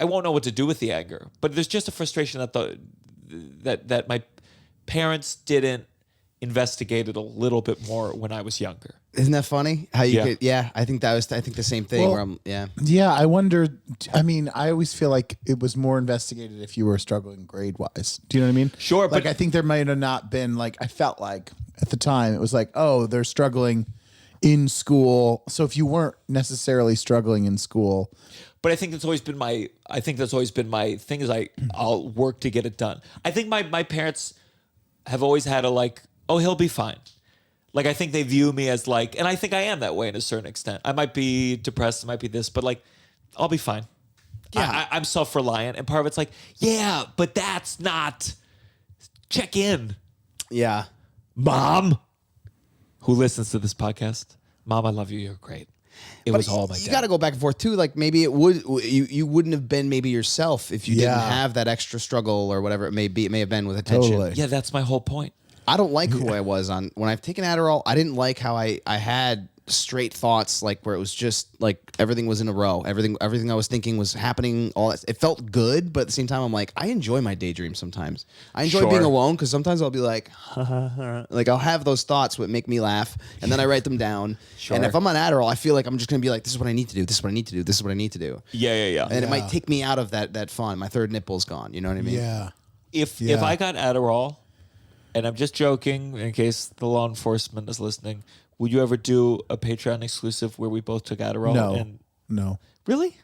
won't know what to do with the anger. But there's just a frustration that my parents didn't investigate it a little bit more when I was younger. Isn't that funny? How you Yeah. could, I think the same thing Well, where I'm, Yeah, I wonder. I mean, I always feel like it was more investigated if you were struggling grade wise. Do you know what I mean? Sure, Like, but- I think there might have not been like, I felt like at the time it was like, oh, they're struggling in school. So if you weren't necessarily struggling in school, But I think that's always been my thing is I'll work to get it done. I think my parents have always had a like, oh, he'll be fine. Like, I think they view me as like, and I think I am that way in a certain extent. I might be depressed, it might be this, but like, I'll be fine. Yeah. I'm self-reliant, and part of it's like, yeah, but that's not check in. yeah. Mom, who listens to this podcast, Mom, I love you. You're great. It was all my You dad. got to go back and forth too. Like maybe it would you wouldn't have been maybe yourself if you didn't Yeah. have that extra struggle or whatever it may be. It may have been with attention. Totally. Yeah, that's my whole point. I don't like who I was on when I've taken Adderall. I didn't like how I had straight thoughts, like where it was just like everything was in a row. Everything I was thinking was happening. All that, it felt good, but at the same time, I'm like, I enjoy my daydreams sometimes. I enjoy Sure. being alone because sometimes I'll be like, like I'll have those thoughts that make me laugh, and then I write them down. Sure. And if I'm on Adderall, I feel like I'm just gonna be like, this is what I need to do. This is what I need to do. This is what I need to do. Yeah. And it might take me out of that fun. My third nipple's gone. You know what I mean? yeah. If Yeah. I got Adderall, and I'm just joking in case the law enforcement is listening, would you ever do a Patreon exclusive where we both took Adderall? No. And No. really?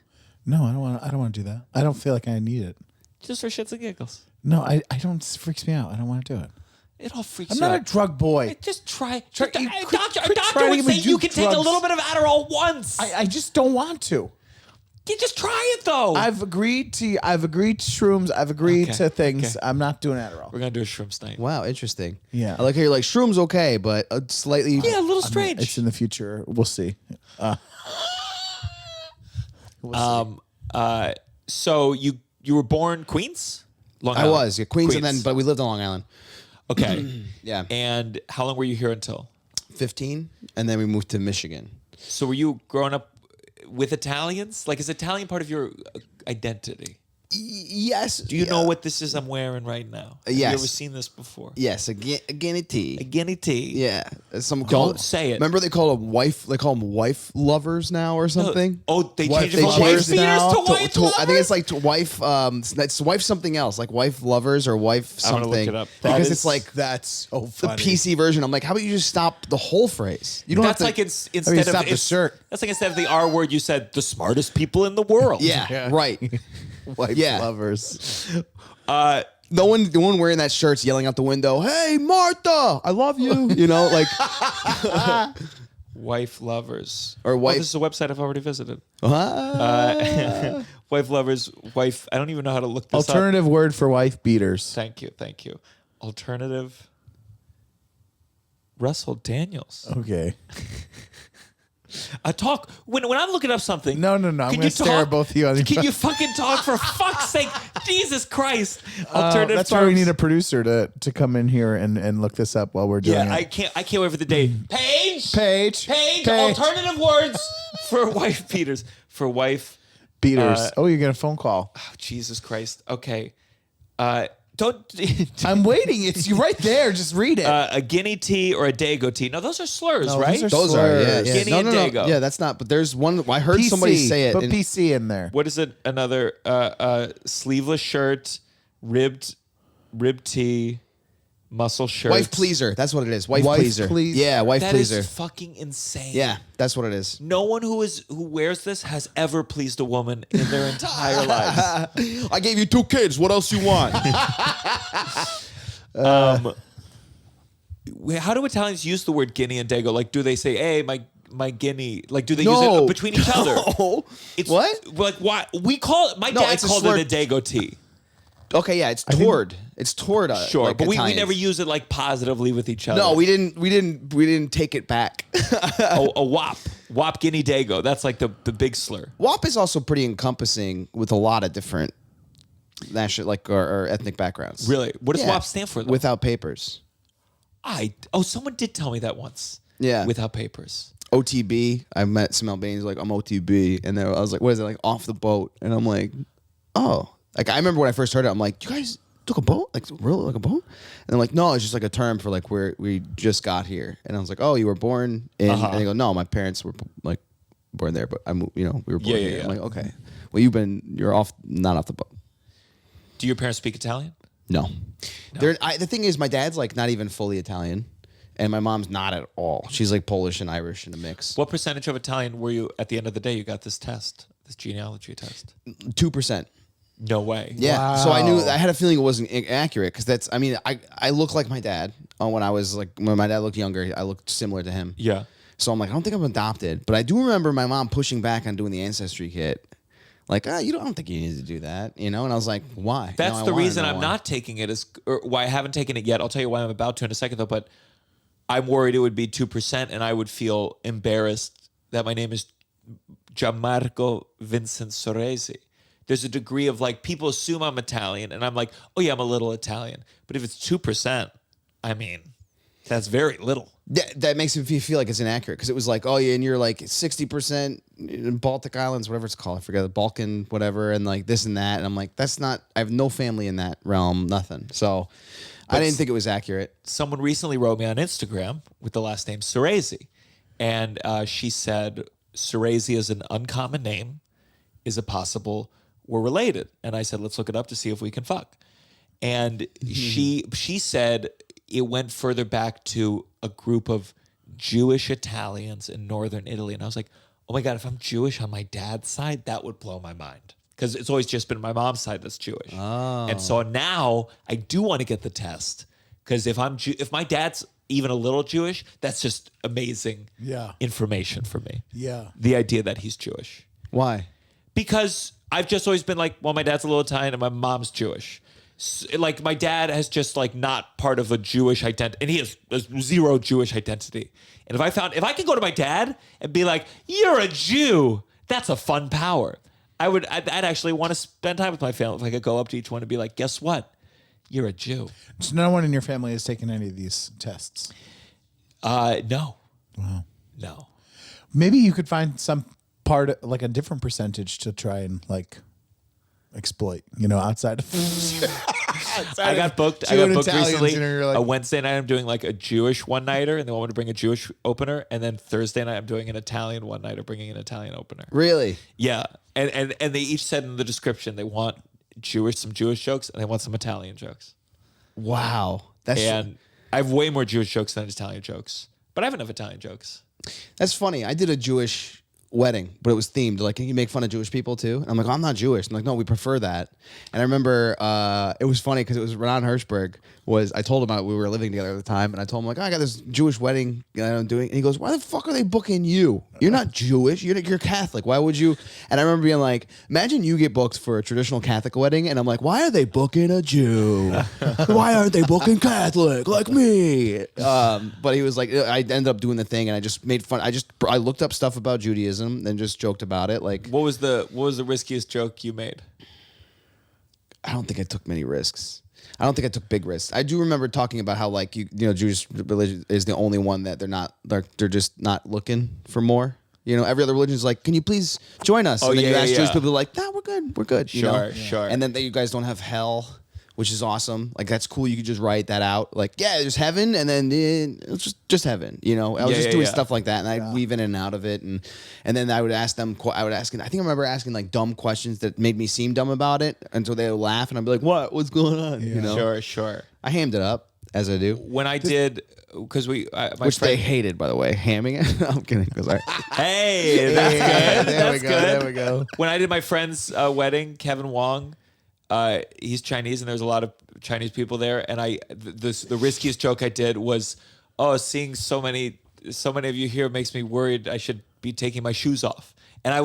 No, I don't want to do that. I don't feel like I need it. Just for shits and giggles. No, I don't. It freaks me out. I don't want to do it. It all freaks I'm you not a out. drug boy. Just try. Try- a you quit- doctor, quit a doctor trying to would get me say to you do can take a drugs. little bit of Adderall once. I just don't want to. You just try it though. I've agreed to shrooms. I've agreed Okay, to things. okay. I'm not doing Adderall. We're gonna do a shrooms night. Wow, interesting. Yeah. I like how you're like shrooms okay, but slightly. Yeah, a little strange. It's in the future. We'll see. So you were born Queens? Long I Island? was Queens, and then but we lived on Long Island. Okay. Yeah, And how long were you here until? 15, and then we moved to Michigan. So were you growing up with Italians? Like, is Italian part of your identity? Yes. Do you know what this is I'm wearing right now? Have Yes. you ever seen this before? Yes, a guinea tea. A guinea tea. Yeah, some Don't call say it. Remember they call them wife. They call them wife lovers now or something. Oh, they Wife changed it from lovers wife beaters now? to wife lovers? I think it's like to wife. That's wife something else, like wife lovers or wife I'm gonna something. look it up. That Because is- it's like That's so the funny. PC version. I'm like, how about you just stop the whole phrase? You don't That's have like to. instead of stop the shirt. That's like instead of the R word, you said the smartest people in the world. Yeah, right. Wife Yeah. lovers. No one wearing that shirt's yelling out the window, "Hey, Martha, I love you." You know, like Wife lovers. Or wife- Oh, this is a website I've already visited. ah. Wife lovers. Wife. I don't even know how to look this up. Alternative word for wife beaters. Thank you. Alternative. Russell Daniels. Okay. Talk when I'm looking up something. No. I'm can gonna you stare at talk? both of you. Can you fucking talk for fuck's sake? Jesus Christ! Alternative. That's why we terms. need a producer to come in here and look this up while we're doing Yeah, it. I can't wait for the day. Paige. Page. Alternative words for wife beaters. For wife. beaters. Oh, you're getting a phone call. Oh, Jesus Christ. Okay. Don't. I'm waiting. It's you right there. Just read it. A guinea tea or a dago tea. No, those are slurs, No, right? those are slurs. yeah. Guinea No, and no, no. Dago. Yeah, that's not. But there's one. I heard PC, somebody say it. Put and- PC in there. What is it? Another sleeveless shirt, rib tee, muscle shirt. Wife pleaser. That's what it is. Wife Wife pleaser. pleaser. Yeah, wife That pleaser. is fucking insane. Yeah, that's what it is. No one who wears this has ever pleased a woman in their entire lives. I gave you 2 kids. What else you want? How do Italians use the word guinea and dago? Like, do they say, "Hey, my guinea"? Like, do they use No. it between each other? No. It's, What? Like, why we call it? My No, dad it's a called slur. it a dago tea. Okay, yeah, it's toward. It's toward us. Sure, like but we Italians. never use it like positively with each other. No, we didn't take it back. a wop guinea dago. That's like the big slur. WAP is also pretty encompassing with a lot of different national or ethnic backgrounds. Really, what does Yeah. WAP stand for? Though? Without papers. Someone did tell me that once. Yeah. Without papers. OTB. I met some Albanians like, I'm OTB. And I was like, what is it? Like off the boat. And I'm like, oh. Like I remember when I first heard it, I'm like, you guys took a boat? Like really like a boat? And they're like, no, it's just like a term for like where we just got here. And I was like, oh, you were born in and they go, no, my parents were like born there, but I moved, we were born here. yeah. I'm like, okay. Well, you're not off the boat. Do your parents speak Italian? No. The thing is, my dad's like not even fully Italian, and my mom's not at all. She's like Polish and Irish in a mix. What percentage of Italian were you at the end of the day? You got this test, this genealogy test. 2%. No way. Yeah. Wow. So I had a feeling it wasn't accurate because I look like my dad. When my dad looked younger, I looked similar to him. Yeah. So I'm like, I don't think I'm adopted, but I do remember my mom pushing back on doing the ancestry kit. Like, I don't think you need to do that, And I was like, why? That's No, I the wanna reason know I'm why. not taking it, or why I haven't taken it yet. I'll tell you why I'm about to in a second, though. But I'm worried it would be 2%, and I would feel embarrassed that my name is Gianmarco Vincent Soresi. There's a degree of like people assume I'm Italian, and I'm like, oh yeah, I'm a little Italian. But if it's 2%, I mean, that's very little. That makes me feel like it's inaccurate because it was like, oh yeah, and you're like 60% in Baltic Islands, whatever it's called. I forget the Balkan, whatever, and like this and that. And I'm like, that's not. I have no family in that realm, nothing. So I didn't think it was accurate. Someone recently wrote me on Instagram with the last name Soresi, and she said Soresi is an uncommon name. Is it possible we're related? And I said, let's look it up to see if we can fuck. And she said it went further back to a group of Jewish Italians in northern Italy. And I was like, oh my God, if I'm Jewish on my dad's side, that would blow my mind. Because it's always just been my mom's side that's Jewish. Oh. And so now I do want to get the test. Because if my dad's even a little Jewish, that's just amazing information for me. Yeah. The idea that he's Jewish. Why? Because I've just always been like, well, my dad's a little Italian and my mom's Jewish. Like my dad has just like not part of a Jewish identity, and he has zero Jewish identity. And if I can go to my dad and be like, you're a Jew, that's a fun power. I'd actually want to spend time with my family if I could go up to each one and be like, guess what? You're a Jew. So no one in your family has taken any of these tests. No. Wow. No. Maybe you could find some like a different percentage to try and like exploit, outside of I got booked Italians, recently. you're like, A Wednesday night I'm doing like a Jewish one nighter, and they want me to bring a Jewish opener, and then Thursday night I'm doing an Italian one nighter, bringing an Italian opener. Really? Yeah, and they each said in the description they want some Jewish jokes and they want some Italian jokes. Wow. And I have way more Jewish jokes than Italian jokes, but I have enough Italian jokes. That's funny. I did a Jewish wedding, but it was themed. Like, can you make fun of Jewish people too? And I'm like, I'm not Jewish. I'm like, no, we prefer that. And I remember it was funny because it was Renan Hirschberg. I told him we were living together at the time, and I told him like, I got this Jewish wedding I'm doing, and he goes, why the fuck are they booking you? You're not Jewish. You're Catholic. Why would you? And I remember being like, imagine you get booked for a traditional Catholic wedding, and I'm like, why are they booking a Jew? Why aren't they booking Catholic like me? But he was like, I ended up doing the thing, and I just made fun. I looked up stuff about Judaism and just joked about it. Like, What was the riskiest joke you made? I don't think I took many risks. I don't think I took big risks. I do remember talking about how like Jewish religion is the only one that they're just not looking for more. Every other religion is like, can you please join us? And then you ask Jewish people, they're like, nah, we're good. Sure. And then you guys don't have hell, which is awesome. Like, that's cool. You could just write that out. Like, yeah, there's heaven, and then it's just heaven. I was just doing stuff like that, and I'd weave in and out of it, and then I would ask them. I remember asking like dumb questions that made me seem dumb about it, until they would laugh, and I'd be like, what's going on? Sure. I hammed it up as I do. When I did, because my Which friend, they hated, by the way, hamming it. I'm kidding. Sorry. Hey, that's good. There we That's go. good. There we go. When I did my friend's wedding, Kevin Wong, he's Chinese, and there's a lot of Chinese people there. And the riskiest joke I did was, seeing so many of you here makes me worried. I should be taking my shoes off. And I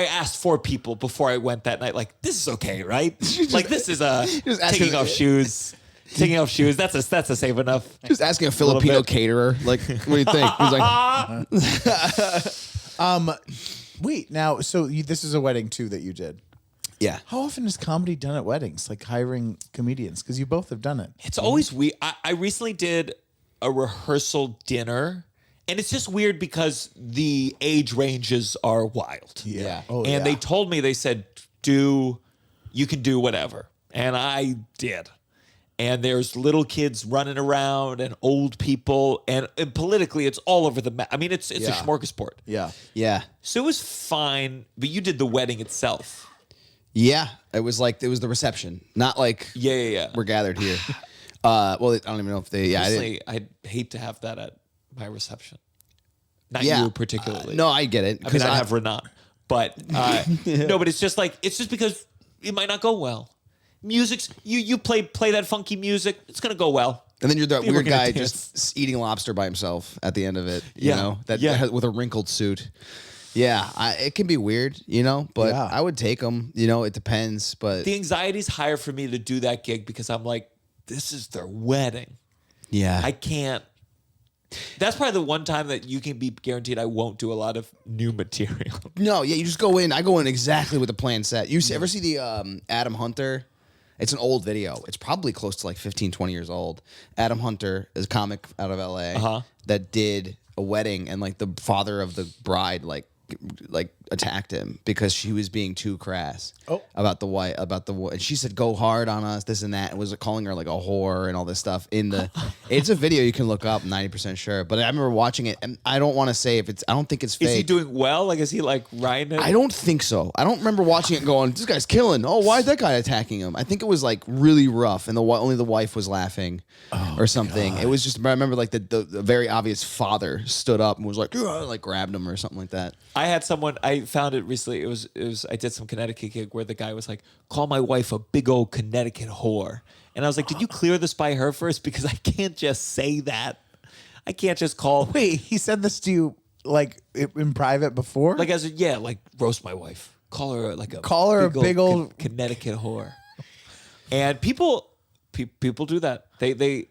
asked 4 people before I went that night, like, this is okay, right? Like, this is taking off shoes. Taking off shoes, that's a safe enough. Just asking a Filipino bit. caterer, like, what do you think? He's like, Wait, now, so this is a wedding too that you did. yeah. How often is comedy done at weddings? Like hiring comedians? Because you both have done it. It's always weird. I recently did a rehearsal dinner, and it's just weird because the age ranges are wild. Yeah. Oh, And they told me, they said, you can do whatever. And I did. And there's little kids running around and old people. And politically, it's all over the map. I mean, it's a smorgasbord. Yeah. Yeah. So it was fine, but you did the wedding itself. Yeah. It was the reception, not like Yeah. we're gathered here. Well, I don't even know if they. Yeah, I didn't. Personally, I'd hate to have that at my reception. Not Yeah. you particularly. No, I get it. I mean, I have Renan. But no, but it's just because it might not go well. Music's you play that funky music, it's gonna go well. And then you're the People weird are gonna guy dance. just eating lobster by himself at the end of it. You Yeah. know, Yeah. with a wrinkled suit. Yeah, it can be weird, but Yeah. I would take them. It depends, but The anxiety's higher for me to do that gig because I'm like, this is their wedding. yeah, I can't. That's probably the one time that you can be guaranteed I won't do a lot of new material. no, yeah, you just go in. I go in exactly with the plan set. Ever see the Adam Hunter? It's an old video. It's probably close to like 15, 20 years old. Adam Hunter is a comic out of LA that did a wedding, and like the father of the bride like attacked him because she was being too crass about the wife, and she said go hard on us, this and that, and was calling her like a whore and all this stuff in the it's a video you can look up, 90% sure, but I remember watching it, and I don't want to say if it's, I don't think it's fake. Is he doing well? Like, is he like riding it? I don't think so. I don't remember watching it and going, this guy's killing. Oh, why is that guy attacking him? I think it was like really rough, and only the wife was laughing or something. God. It was just, I remember like the very obvious father stood up and was like, like grabbed him or something like that. I had someone, I found it recently. It was I did some Connecticut gig where the guy was like, call my wife a big old Connecticut whore. And I was like, did you clear this by her first? Because I can't just say that. I can't just call. Wait, he said this to you like in private before? Like, like roast my wife. Call her like a big old Connecticut whore. And people do that. They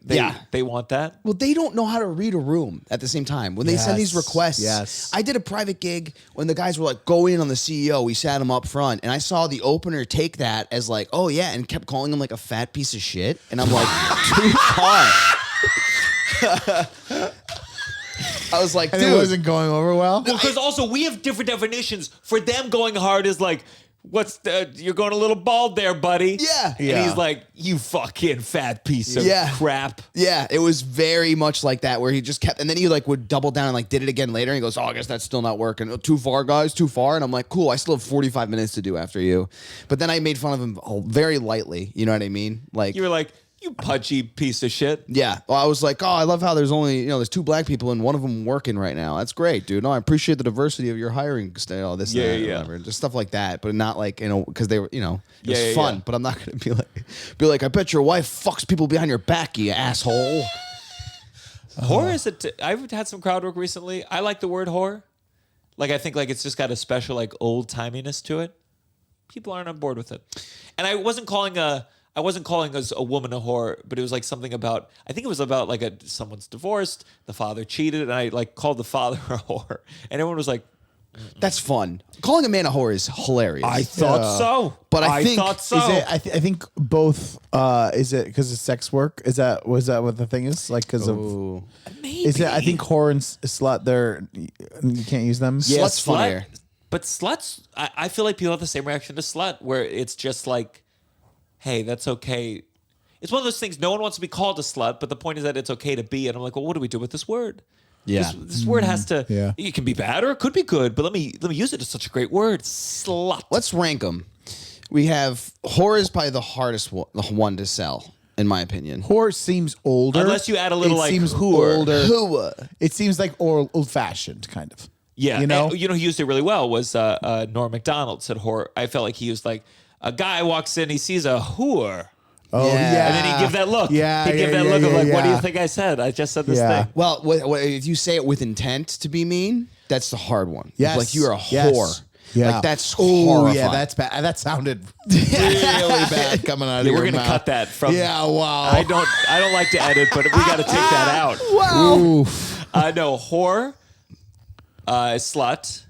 want that. Well, they don't know how to read a room at the same time. When they send these requests. Yes. I did a private gig when the guys were like, go in on the CEO. We sat him up front. And I saw the opener take that as like, oh, yeah. And kept calling him like a fat piece of shit. And I'm like, too far. I was like, And dude. it wasn't going over well. Because also we have different definitions. For them, going hard is like, you're going a little bald there, buddy. Yeah. And Yeah. he's like, you fucking fat piece of Yeah. crap. Yeah, it was very much like that where he just kept, and then he like would double down and like did it again later. And he goes, "Oh, I guess that's still not working. Oh, too far, guys, too far." And I'm like, "Cool, I still have 45 minutes to do after you." But then I made fun of him very lightly. You know what I mean? Like, You were like, you pudgy piece of shit. yeah. Well, I was like, "Oh, I love how there's only there's 2 black people and one of them working right now. That's great, dude. No, I appreciate the diversity of your hiring style. This, Yeah, that, yeah. whatever. Just stuff like that, but not like because they were it was Yeah, fun. yeah. But I'm not gonna be like, I bet your wife fucks people behind your back, you asshole. Whore is I've had some crowd work recently. I like the word whore. Like I think like it's just got a special like old timiness to it. People aren't on board with it. And I wasn't calling as a woman a whore, but it was like something about I think it was about like someone's divorced, the father cheated, and I like called the father a whore. And everyone was like, That's fun. Calling a man a whore is hilarious. I thought so. But I think- thought so. Is it? I think both. Is it because of sex work? Was that what the thing is? Like because of? Maybe. Is it? I think whore and slut. You can't use them. Yeah, Slut's funnier. But sluts, I feel like people have the same reaction to slut, where it's just like, hey, that's okay. It's one of those things, no one wants to be called a slut, but the point is that it's okay to be. And I'm like, well, what do we do with this word? Yeah. This word has to, Yeah. it can be bad or it could be good, but let me use it. It's such a great word. Slut. Let's rank them. We have whore is probably the hardest one to sell, in my opinion. Whore seems older. Unless you add a little, it like, seems whore. older. Whoa. It seems like old fashioned kind of. Yeah. You know? And, who used it really well was Norm Macdonald said whore. I felt like he used like, a guy walks in, he sees a whore. Oh Yeah. yeah. And then he'd give that look. Yeah, He'd give yeah, that look yeah, of like, what do you yeah. think I said? I just said this Yeah. thing. Well, if you say it with intent to be mean, that's the hard one. Yes. Like you're a Yes. whore. Yeah. Like that's Oh horrifying. yeah, that's bad. That sounded really bad coming out of Yeah, your we're gonna mouth. cut that from. Yeah, wow. I don't like to edit, but we got to take that out. Oof. No, whore, slut.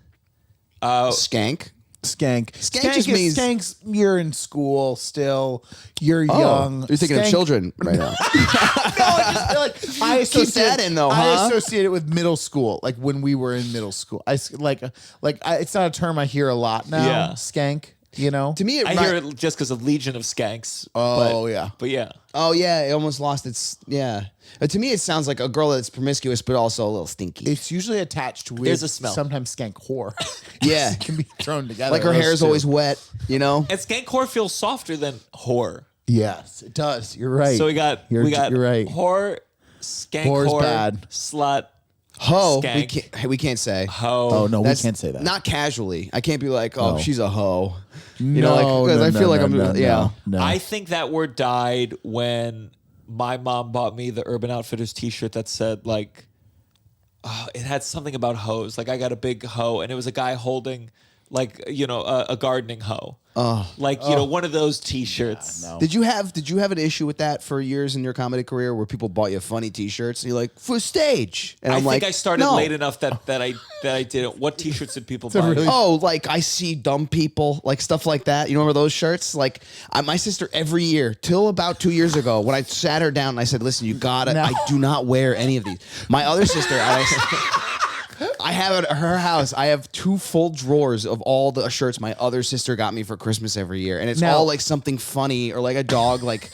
Skank. Skank. Skank just means- Skank's. You're in school still. You're Oh, young. you're thinking of Skank- children right now. No, I just feel like I associate that in, though, I huh? associate it with middle school, like when we were in middle school. It's not a term I hear a lot now. Yeah. Skank. You know. To me, I hear it just because of Legion of Skanks. Oh, but, yeah. But yeah. Oh yeah, it almost lost its to me, it sounds like a girl that's promiscuous, but also a little stinky. It's usually attached with There's a smell. sometimes skank whore. Yeah. It can be thrown together. Like her those hair is two. always wet, you know. And skank whore feels softer than whore. Yes, it does. You're right. So we got You're right. whore, skank Whore's whore, bad. slut, Hoe, Skank. we can't say. hoe. Oh no, That's we can't say that. Not casually. I can't be like, oh, No. she's a hoe. You no, know, like, 'cause I feel like I'm yeah. No. I think that word died when my mom bought me the Urban Outfitters T-shirt that said like, it had something about hoes. Like I got a big hoe, and it was a guy holding like a gardening hoe. One of those T-shirts. no. Did you have an issue with that for years in your comedy career where people bought you funny T-shirts and you're like for stage? And I I'm think like, I started no. late enough that I didn't. What T-shirts did people buy? really- Oh, like I see dumb people, like stuff like that. You remember those shirts? Like my sister every year till about 2 years ago, when I sat her down and I said, "Listen, you gotta. No. I do not wear any of these." My other sister, I have at her house. I have 2 full drawers of all the shirts my other sister got me for Christmas every year, and it's Now- all like something funny or like a dog, like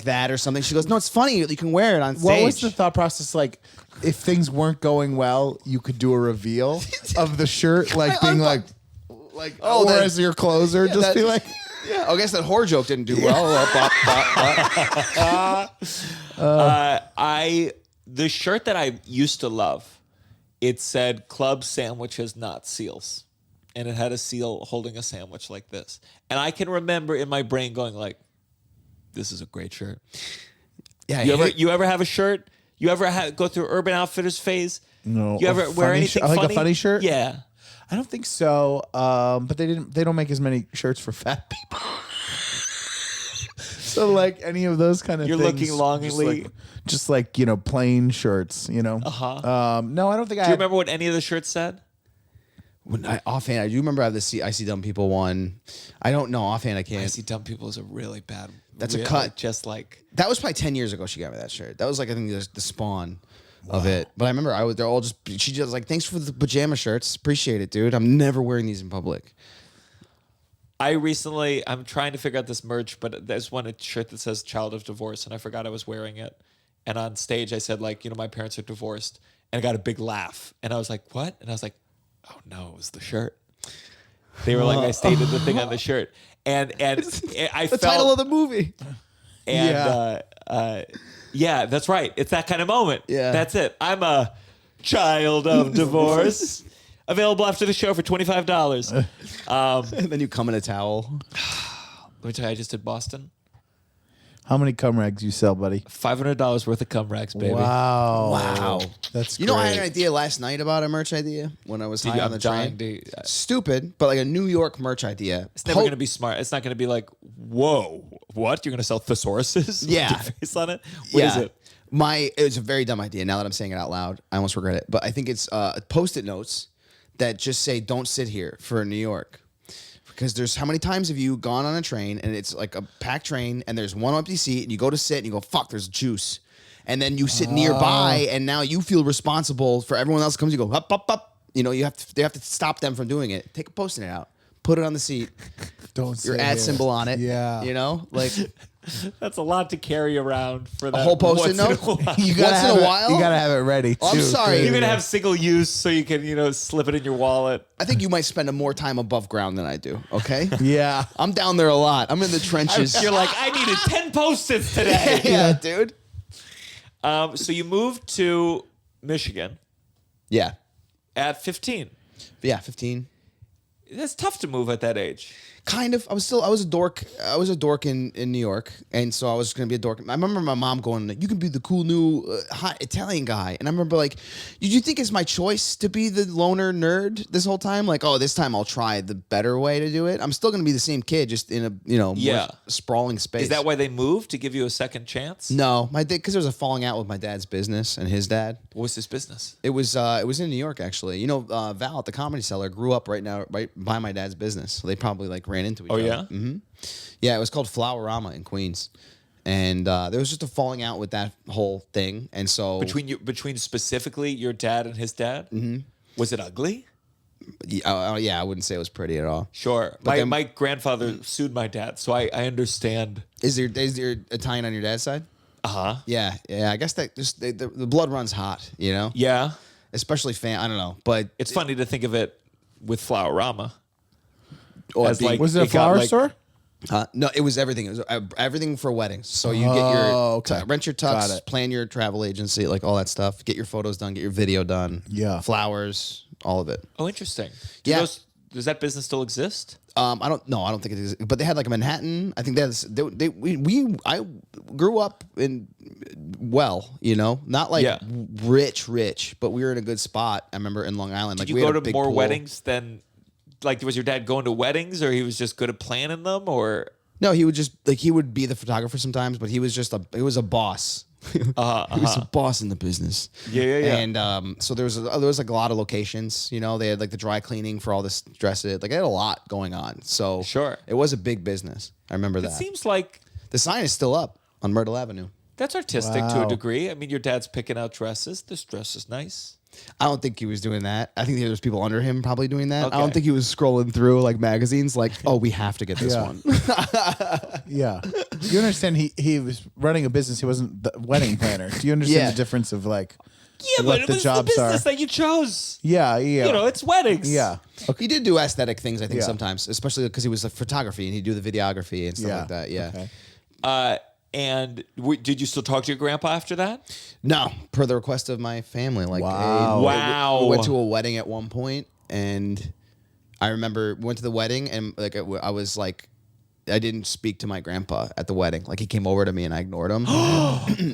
that or something. She goes, "No, it's funny. You can wear it on stage." What was the thought process like? If things weren't going well, you could do a reveal of the shirt, like being like, Oh, or that- as your closer, just that- be like, Yeah, I guess that whore joke didn't do well. The shirt that I used to love, it said "Club Sandwiches, Not Seals," and it had a seal holding a sandwich like this. And I can remember in my brain going like, "This is a great shirt." Yeah, You ever have a shirt? You ever go through Urban Outfitters phase? No, You ever a wear funny anything like funny? a funny shirt? Yeah. I don't think so. But they don't make as many shirts for fat people. So like any of those kind of You're things, looking longingly. just like plain shirts. Uh-huh. No, I don't think I. Do you remember what any of the shirts said? Offhand, I do remember I have the I See Dumb People one. I don't know offhand. I can't. I See Dumb People is a really bad. That's a really, cut. Just like That was probably 10 years ago. She got me that shirt. That was like I think the Spawn. of it. But I remember they're all just, she just like, thanks for the pajama shirts. Appreciate it, dude. I'm never wearing these in public. I'm trying to figure out this merch, but there's one shirt that says "Child of Divorce," and I forgot I was wearing it. And on stage, I said, like, my parents are divorced, and I got a big laugh. And I was like, "What?" And I was like, "Oh no, it was the shirt." They were like, I stated the thing on the shirt, and I The felt title of the movie. and yeah, that's right. It's that kind of moment. Yeah. That's it. I'm a child of divorce. Available after the show for $25. And then you come in a towel. Let me tell you, I just did Boston. How many cum rags you sell, buddy? $500 worth of cum racks, baby. Wow. That's You know, I had an great. idea last night about a merch idea when I was Dude, high on I'm the dying train. to- Stupid, but like a New York merch idea. It's never going to be smart. It's not going to be like, whoa, what? You're going to sell thesauruses? Yeah. With your face on it? What is it? It was a very dumb idea. Now that I'm saying it out loud, I almost regret it. But I think it's Post-it notes that just say, "Don't sit here" for New York. Because there's how many times have you gone on a train and it's like a packed train and there's one empty seat and you go to sit and you go, fuck, there's juice. And then you sit nearby and now you feel responsible for everyone else comes, you go, up, up, up. You know, they have to stop them from doing it. Take a Post-it note out, put it on the seat, Don't your say ad it. symbol on it. Yeah. You know, like That's a lot to carry around for that. a whole Post-it once in a note. while. You gotta Once in have a it- while? You gotta have it ready. Oh, I'm too. sorry. You're going to have single use so you can, slip it in your wallet. I think you might spend more time above ground than I do. Okay. Yeah. I'm down there a lot. I'm in the trenches. You're like, I needed 10 Post-its today. yeah, dude. So you moved to Michigan Yeah. at 15. Yeah, 15. That's tough to move at that age. Kind of. I was a dork. I was a dork in New York, and so I was going to be a dork. I remember my mom going, "You can be the cool new hot Italian guy." And I remember like, "Did you think it's my choice to be the loner nerd this whole time? Like, oh, this time I'll try the better way to do it. I'm still going to be the same kid, just in a more Yeah. sprawling space." Is that why they moved, to give you a second chance? No, my dad, because there was a falling out with my dad's business and his dad. What was this business? It was in New York actually. You know, Val at the Comedy Cellar grew up right by my dad's business, so they probably like ran into each other. Yeah? Yeah, it was called Flowerama in Queens, and there was just a falling out with that whole thing, and so Between specifically your dad and his dad? Mm-hmm. Was it ugly? yeah, I wouldn't say it was pretty at all. Sure. My grandfather sued my dad, so I understand. Is there Italian on your dad's side? Uh-huh. Yeah. I guess that just the blood runs hot, you know. Yeah. Especially I don't know, but It's funny to think of it with Flowerama. or as being- like- Was it a It got, flower like- store? no, it was everything. It was everything for weddings. So you get your okay. rent your Got tux, it. plan your travel agency, like all that stuff. Get your photos done, get your video done. Yeah. Flowers, all of it. Oh, interesting. Yeah. Does that business still exist? I don't think it is. But they had like a Manhattan. I think I grew up in not like Yeah. rich, but we were in a good spot. I remember in Long Island. Did we you had go a to big more pool. weddings than, like, was your dad going to weddings, or he was just good at planning them, or? No, he would be the photographer sometimes, but he was a boss. He was a boss in the business. Yeah. And so there was like a lot of locations. You know, they had like the dry cleaning for all this dresses. Like they had a lot going on. So Sure. it was a big business. I remember It that. seems like The sign is still up on Myrtle Avenue. that's artistic to a Wow. degree. I mean, your dad's picking out dresses. This dress is nice. I don't think he was doing that. I think there was people under him probably doing that. I don't Okay. think he was scrolling through like magazines like, oh, we have to get this Yeah. one. Yeah. You understand he was running a business. He wasn't the wedding planner. Do you understand Yeah. the difference of like Yeah, what but it the was the jobs business are? that you chose. Yeah. It's weddings. Yeah. He did do aesthetic things, I think, Yeah. sometimes, especially because he was like photography and he'd do the videography and stuff Yeah. like that. Yeah. Okay. And did you still talk to your grandpa after that? No, per the request of my family. Like, Wow. Wow. we went to a wedding at one point, and I remember we went to the wedding, and like I was like, I didn't speak to my grandpa at the wedding. Like he came over to me, and I ignored him.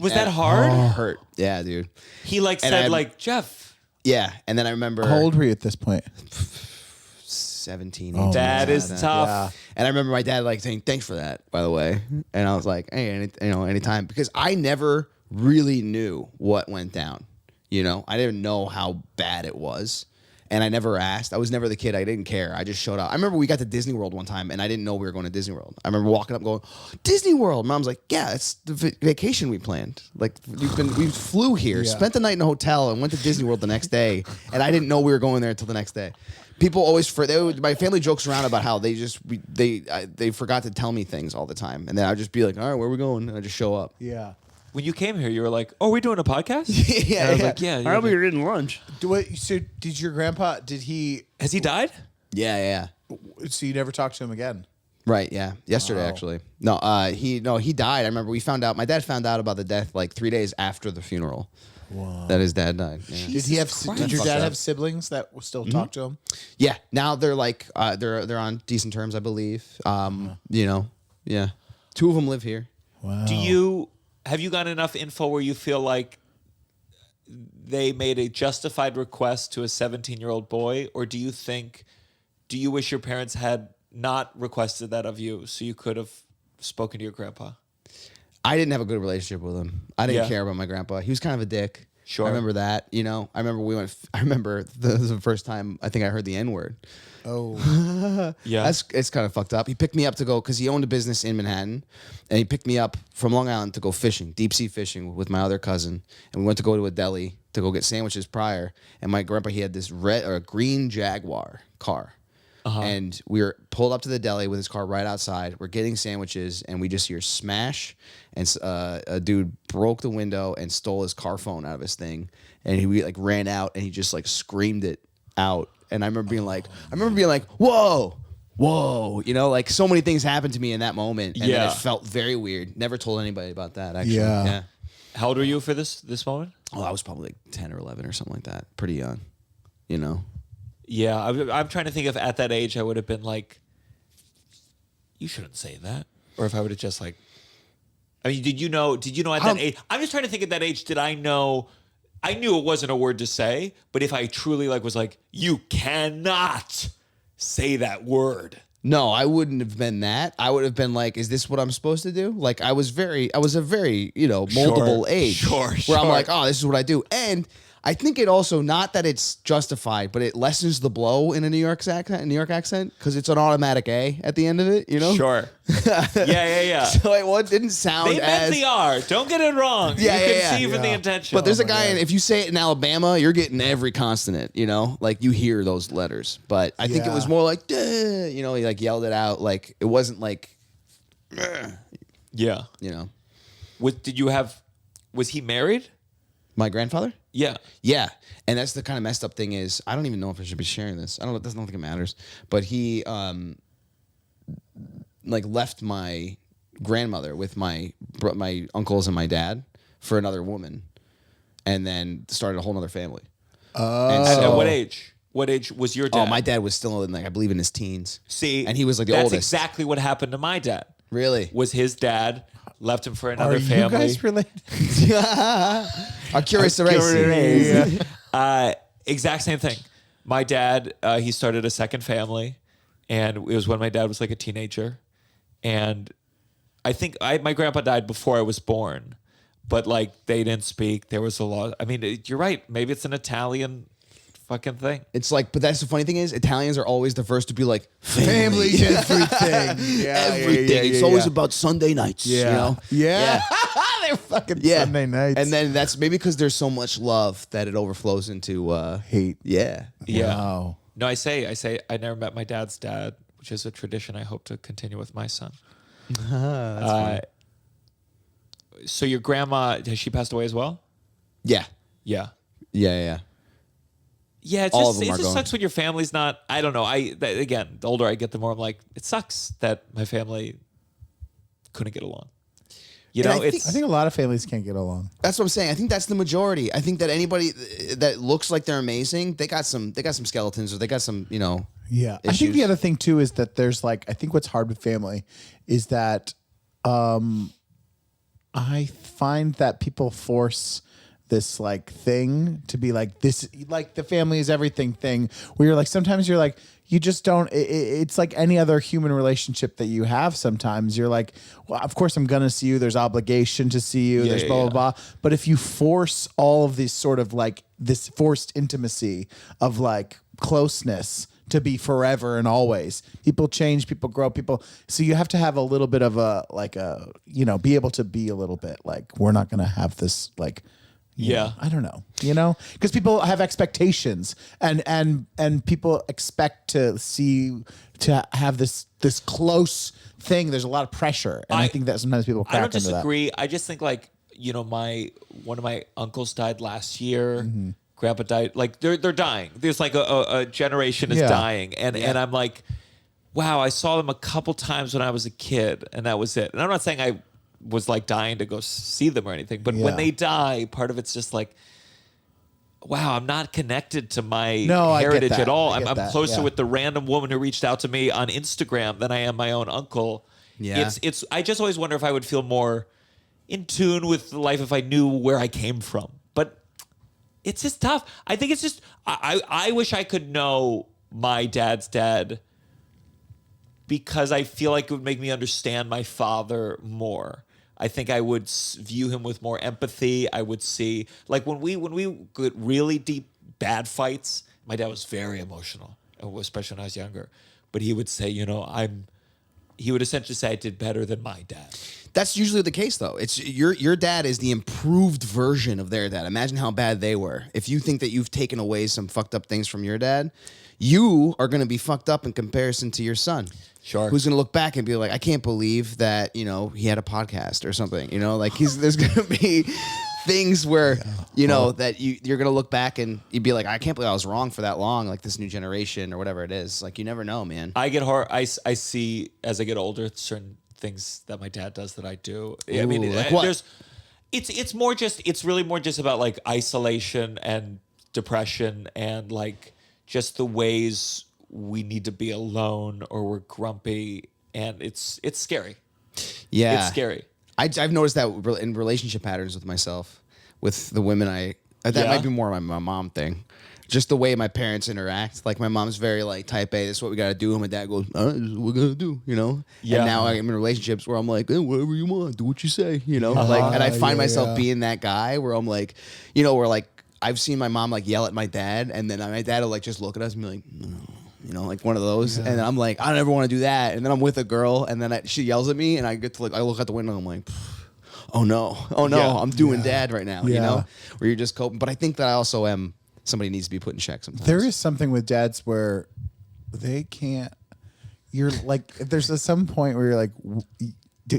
Was that hard? Hurt. Yeah, dude. He like And said, I'm- like, Jeff, Yeah, and then I remember How old were you at this point? 17. Oh, 18, that something is like tough. Yeah. And I remember my dad like saying, "Thanks for that," by the way. And I was like, "Hey, anytime," because I never really knew what went down. You know, I didn't know how bad it was. And I never asked. I was never the kid. I didn't care. I just showed up. I remember we got to Disney World one time, and I didn't know we were going to Disney World. I remember walking up, going, "Disney World." Mom's like, "Yeah, it's the vacation we planned. Like we flew here, spent the night in a hotel, and went to Disney World the next day." And I didn't know we were going there until the next day. People always my family jokes around about how they forgot to tell me things all the time, and then I'd just be like, "All right, where are we going?" And I just show up. Yeah. When you came here, you were like, "Oh, we're doing a podcast." Yeah, I was yeah. like, "Yeah." I we were eating lunch. So did your grandpa? Did he? Has he died? Yeah. So you never talked to him again? Right, yeah. Yesterday, actually. No, he died. I remember my dad found out about the death like 3 days after the funeral. Wow. That his dad died. Yeah. Did he have? Did your dad have siblings that still talk to him? Yeah, now they're like they're on decent terms, I believe. You know, yeah. 2 of them live here. Wow. Have you got enough info where you feel like they made a justified request to a 17-year-old boy, or do you wish your parents had not requested that of you so you could have spoken to your grandpa? I didn't have a good relationship with him. I didn't Yeah. care about my grandpa. He was kind of a dick. Sure. I remember that. You know, I remember the first time I think I heard the N-word. Oh. Yeah. It's kind of fucked up. He picked me up to go because he owned a business in Manhattan, and he picked me up from Long Island to go fishing, deep sea fishing with my other cousin, and we went to go to a deli to go get sandwiches prior. And my grandpa, he had this green Jaguar car. And we were pulled up to the deli with his car right outside. We're getting sandwiches, and we just hear smash, and a dude broke the window and stole his car phone out of his thing, and he like ran out, and he just like screamed it out. And I remember being like, whoa, you know, like so many things happened to me in that moment, and then Yeah. it felt very weird. Never told anybody about that. Actually, Yeah. How old were you for this moment? Oh, I was probably like 10 or 11 or something like that. Pretty young, you know. Yeah, I'm trying to think if at that age I would have been like, "You shouldn't say that," or if I would have just like, I mean, did you know at that age? I'm just trying to think at that age. Did I know? I knew it wasn't a word to say, but if I truly like was like, "You cannot say that word." No, I wouldn't have been that. I would have been like, is this what I'm supposed to do? Like I was a very, moldable age. Sure. Where I'm like, oh, this is what I do. And I think it also, not that it's justified, but it lessens the blow in a New York accent, because it's an automatic A at the end of it, you know? Sure. Yeah. So it didn't sound They meant the R. Don't get it wrong. Yeah, you yeah, can see yeah. from the intention. But there's a guy, and if you say it in Alabama, you're getting every consonant, you know? Like, you hear those letters. But I think it was more like, duh, you know, he like yelled it out. Like, it wasn't like, Yeah. you know. Was he married? My grandfather? Yeah. Yeah. And that's the kind of messed up thing is, I don't even know if I should be sharing this. I don't think it matters. But he like left my grandmother with my uncles and my dad for another woman, and then started a whole other family. And At so, what age? What age was your dad? Oh, my dad was still in, like, I believe in his teens. See, and he was like the that's oldest. exactly what happened to my dad. Really? Was his dad left him for another Are family? you guys related? Arcuri Soresi. Exact same thing. My dad, he started a second family, and it was when my dad was like a teenager, and I think my grandpa died before I was born, but like they didn't speak. There was a lot. I mean, you're right. Maybe it's an Italian fucking thing. It's like, but that's the funny thing is, Italians are always the first to be like, Family's everything. everything. It's always about Sunday nights. Yeah. You know? Yeah. They're fucking Sunday nights. And then that's maybe because there's so much love that it overflows into hate. Yeah. Yeah. Wow. No, I say I never met my dad's dad, which is a tradition I hope to continue with my son. So your grandma, has she passed away as well? Yeah. Yeah. Yeah. Yeah, All of them it are just gone. sucks when your family's not. I don't know. Again, the older I get, the more I'm like, it sucks that my family couldn't get along. You And know, I it's I think a lot of families can't get along. That's what I'm saying. I think that's the majority. I think that anybody that looks like they're amazing, they got some skeletons, or they got some, Yeah. I think issues. the other thing too is that there's like, I think what's hard with family is that I find that people force this like thing to be like this, like the family is everything thing, where you're like, sometimes you're like, you just don't, it's like any other human relationship that you have. Sometimes you're like, well, of course I'm going to see you. There's obligation to see you. There's blah, blah, blah. But if you force all of these sort of like this forced intimacy of like closeness to be forever and always. People change, people grow, so you have to have a little bit of be able to be a little bit like, we're not going to have this like, I don't know, because people have expectations and people expect to have this close thing. There's a lot of pressure. And I think that sometimes people crack I don't into that. disagree. I just think like, one of my uncles died last year. Grandpa died. Like they're dying. There's like a generation is dying. And I'm like, wow, I saw them a couple times when I was a kid and that was it. And I'm not saying I was like dying to go see them or anything, but when they die, part of it's just like, wow, I'm not connected to my heritage at all. I'm closer with the random woman who reached out to me on Instagram than I am my own uncle. Yeah. It's I just always wonder if I would feel more in tune with life if I knew where I came from. But it's just tough. I think it's just I wish I could know my dad's dad, because I feel like it would make me understand my father more. I think I would view him with more empathy. I would see, like when we get really deep bad fights, my dad was very emotional, especially when I was younger. But he would say, he would essentially say I did better than my dad. That's usually the case, though. It's your dad is the improved version of their dad. Imagine how bad they were. If you think that you've taken away some fucked up things from your dad, you are going to be fucked up in comparison to your son. Sure. Who's going to look back and be like, I can't believe that, he had a podcast or something. Like there's going to be things where, that you're going to look back and you'd be like, I can't believe I was wrong for that long, like this new generation or whatever it is. Like, you never know, man. I get hard. I see as I get older certain things that my dad does that I do. I mean, like what? It's more just, it's really more just about like isolation and depression and like just the ways we need to be alone or we're grumpy, and it's scary. Yeah. It's scary. I've noticed that in relationship patterns with myself, with the women that might be more my mom thing. Just the way my parents interact. Like my mom's very like type A, this is what we got to do. And my dad goes, this is what we're going to do, Yeah. And now I'm in relationships where I'm like, hey, whatever you want, do what you say, Like, and I find myself being that guy where I'm like, where like, I've seen my mom like yell at my dad, and then my dad will like just look at us and be like, no. Like one of those, and I'm like, I don't ever want to do that. And then I'm with a girl, and then she yells at me, and I get to I look out the window, and I'm like, oh no, I'm doing dad right now, where you're just coping. But I think that I also am somebody needs to be put in check sometimes. There is something with dads where they can't. You're like, there's some point where you're like,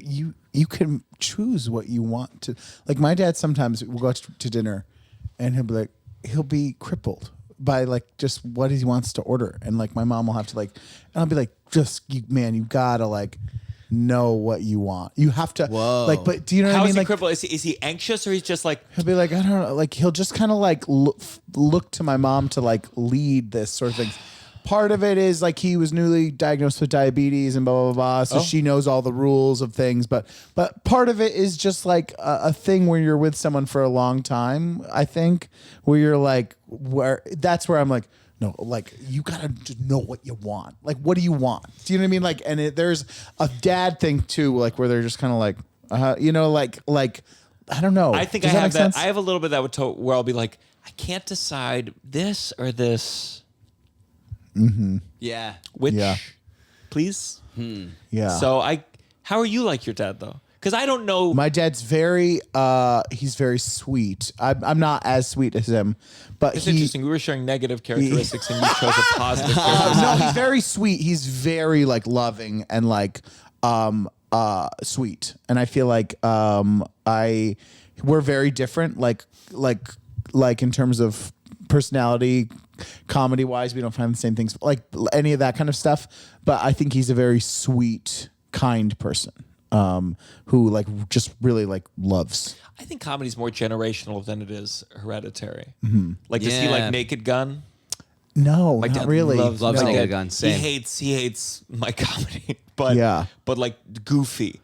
you can choose what you want to. Like my dad sometimes will go out to dinner, and he'll be crippled by like just what he wants to order, and like my mom will have to like, and I'll be like, you gotta like know what you want. You have to like, but do you know what I How mean? is he Like, crippled? Is he anxious, or he's just like, he'll be like, I don't know, like he'll just kind of like look to my mom to like lead this sort of thing. Part of it is like he was newly diagnosed with diabetes and blah blah blah, so she knows all the rules of things. But part of it is just like a thing where you're with someone for a long time. I think where you're like, that's where I'm like, no, like you gotta just know what you want. Like, what do you want? Do you know what I mean? Like, and there's a dad thing too, like where they're just kind of like, like I don't know. I think Does I have make that. sense? I have a little bit of that where I'll be like, I can't decide this or this. Yeah. Which, Yeah. please? Yeah. So how are you like your dad though? Because I don't know. My dad's he's very sweet. I'm not as sweet as him, but It's interesting. We were sharing negative characteristics, and you chose a positive. no, he's very sweet. He's very like loving and like sweet. And I feel like we're very different. Like in terms of personality, comedy wise, we don't find the same things, like any of that kind of stuff. But I think he's a very sweet, kind person. Who like just really like loves. I think comedy's more generational than it is hereditary. Like, does he Yeah. like Naked Gun? No, My not dad really. loves no. Naked Gun. Same. He hates my comedy, but Yeah. but like goofy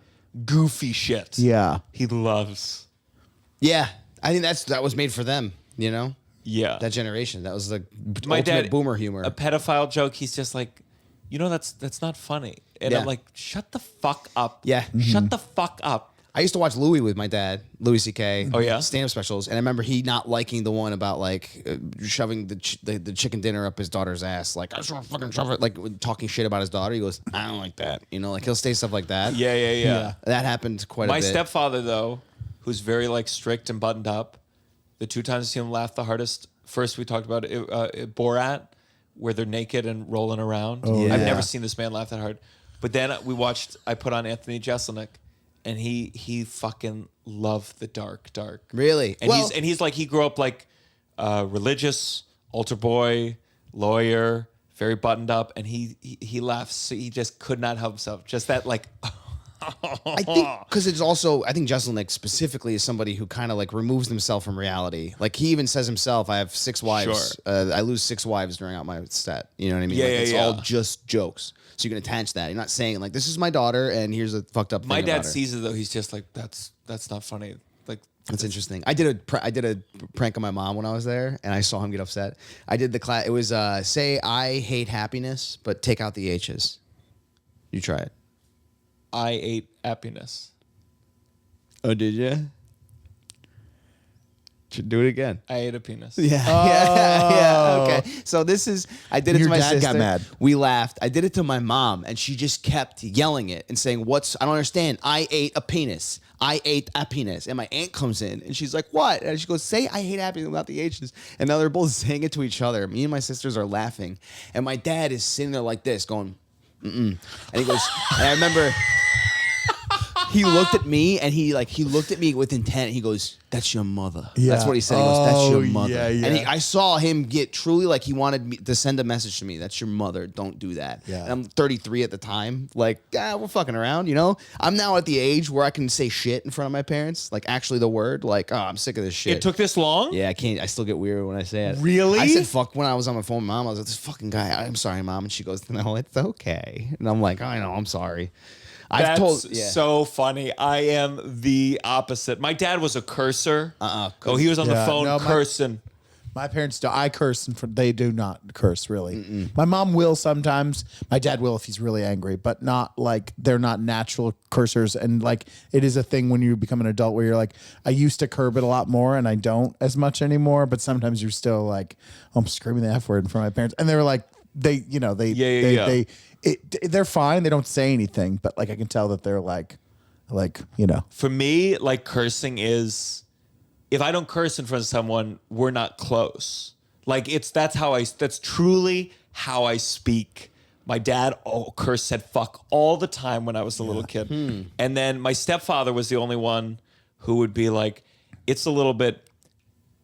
shit. Yeah. he loves. Yeah. I think that was made for them, Yeah, that generation. That was the my ultimate dad boomer humor. A pedophile joke. He's just like, that's not funny. And Yeah. I'm like, shut the fuck up. Yeah. Shut the fuck up. I used to watch Louis with my dad, Louis C.K. Oh, yeah? stand-up specials, and I remember he not liking the one about like shoving the chicken dinner up his daughter's ass, like I just want to fucking shove it, like talking shit about his daughter. He goes, I don't like that, like he'll say stuff like that. Yeah. That happened quite a My bit. stepfather, though, who's very like strict and buttoned up, the 2 times I see him laugh the hardest. First, we talked about Borat, where they're naked and rolling around. yeah. I've never seen this man laugh that hard. But then I put on Anthony Jeselnik, and he fucking loved the dark. Really? And he's like, he grew up like religious, altar boy, lawyer, very buttoned up, and he laughs. He just could not help himself. Just that like. I think because it's also, I think Jeselnik specifically is somebody who kind of like removes himself from reality. Like he even says himself, I have 6 wives. Sure. I lose 6 wives during out my set. You know what I mean? Yeah, like, yeah, it's yeah. all just jokes. So you can attach that. You're not saying like, this is my daughter and here's a fucked up thing My about dad her. sees it though. He's just like, that's not funny. Like That's interesting. I did a prank on my mom when I was there, and I saw him get upset. I did the class. It was say I hate happiness, but take out the H's. You try it. I ate happiness. Oh, did you? Should do it again. I ate a penis. Yeah. Okay. So I did it Your to my dad sister. got mad. We laughed. I did it to my mom, and she just kept yelling it and saying, I don't understand. I ate a penis. I ate a penis. And my aunt comes in, and she's like, what? And she goes, say I hate happiness without the H's. And now they're both saying it to each other. Me and my sisters are laughing. And my dad is sitting there like this, going, mm-mm. And he goes, and I remember he looked at me, and he looked at me with intent. He goes, that's your mother. Yeah. That's what he said. He goes, that's your Oh, mother. yeah, yeah. And I saw him get truly like he wanted me to send a message to me. That's your mother. Don't do that. Yeah. And I'm 33 at the time. Like, we're fucking around, I'm now at the age where I can say shit in front of my parents. Like, actually the word. Like, I'm sick of this shit. It took this long? Yeah, I can't. I still get weird when I say it. Really? I said fuck when I was on my phone with Mom. I was like, this fucking guy. I'm sorry, Mom. And she goes, no, it's okay. And I'm like, I know. I'm sorry. That's so funny. I am the opposite. My dad was a cursor. Oh, he was on the Yeah, phone no, cursing. My parents do. I curse, and they do not curse really. My mom will sometimes. My dad will if he's really angry, but not like they're not natural cursors. And like it is a thing when you become an adult where you're like, I used to curb it a lot more, and I don't as much anymore. But sometimes you're still like, I'm screaming the F word in front of my parents, and they were like, they're fine. They don't say anything, but like I can tell that they're like. For me, like cursing is, if I don't curse in front of someone, we're not close. Like that's truly how I speak. My dad said fuck all the time when I was a little kid. And then my stepfather was the only one who would be like, it's a little bit,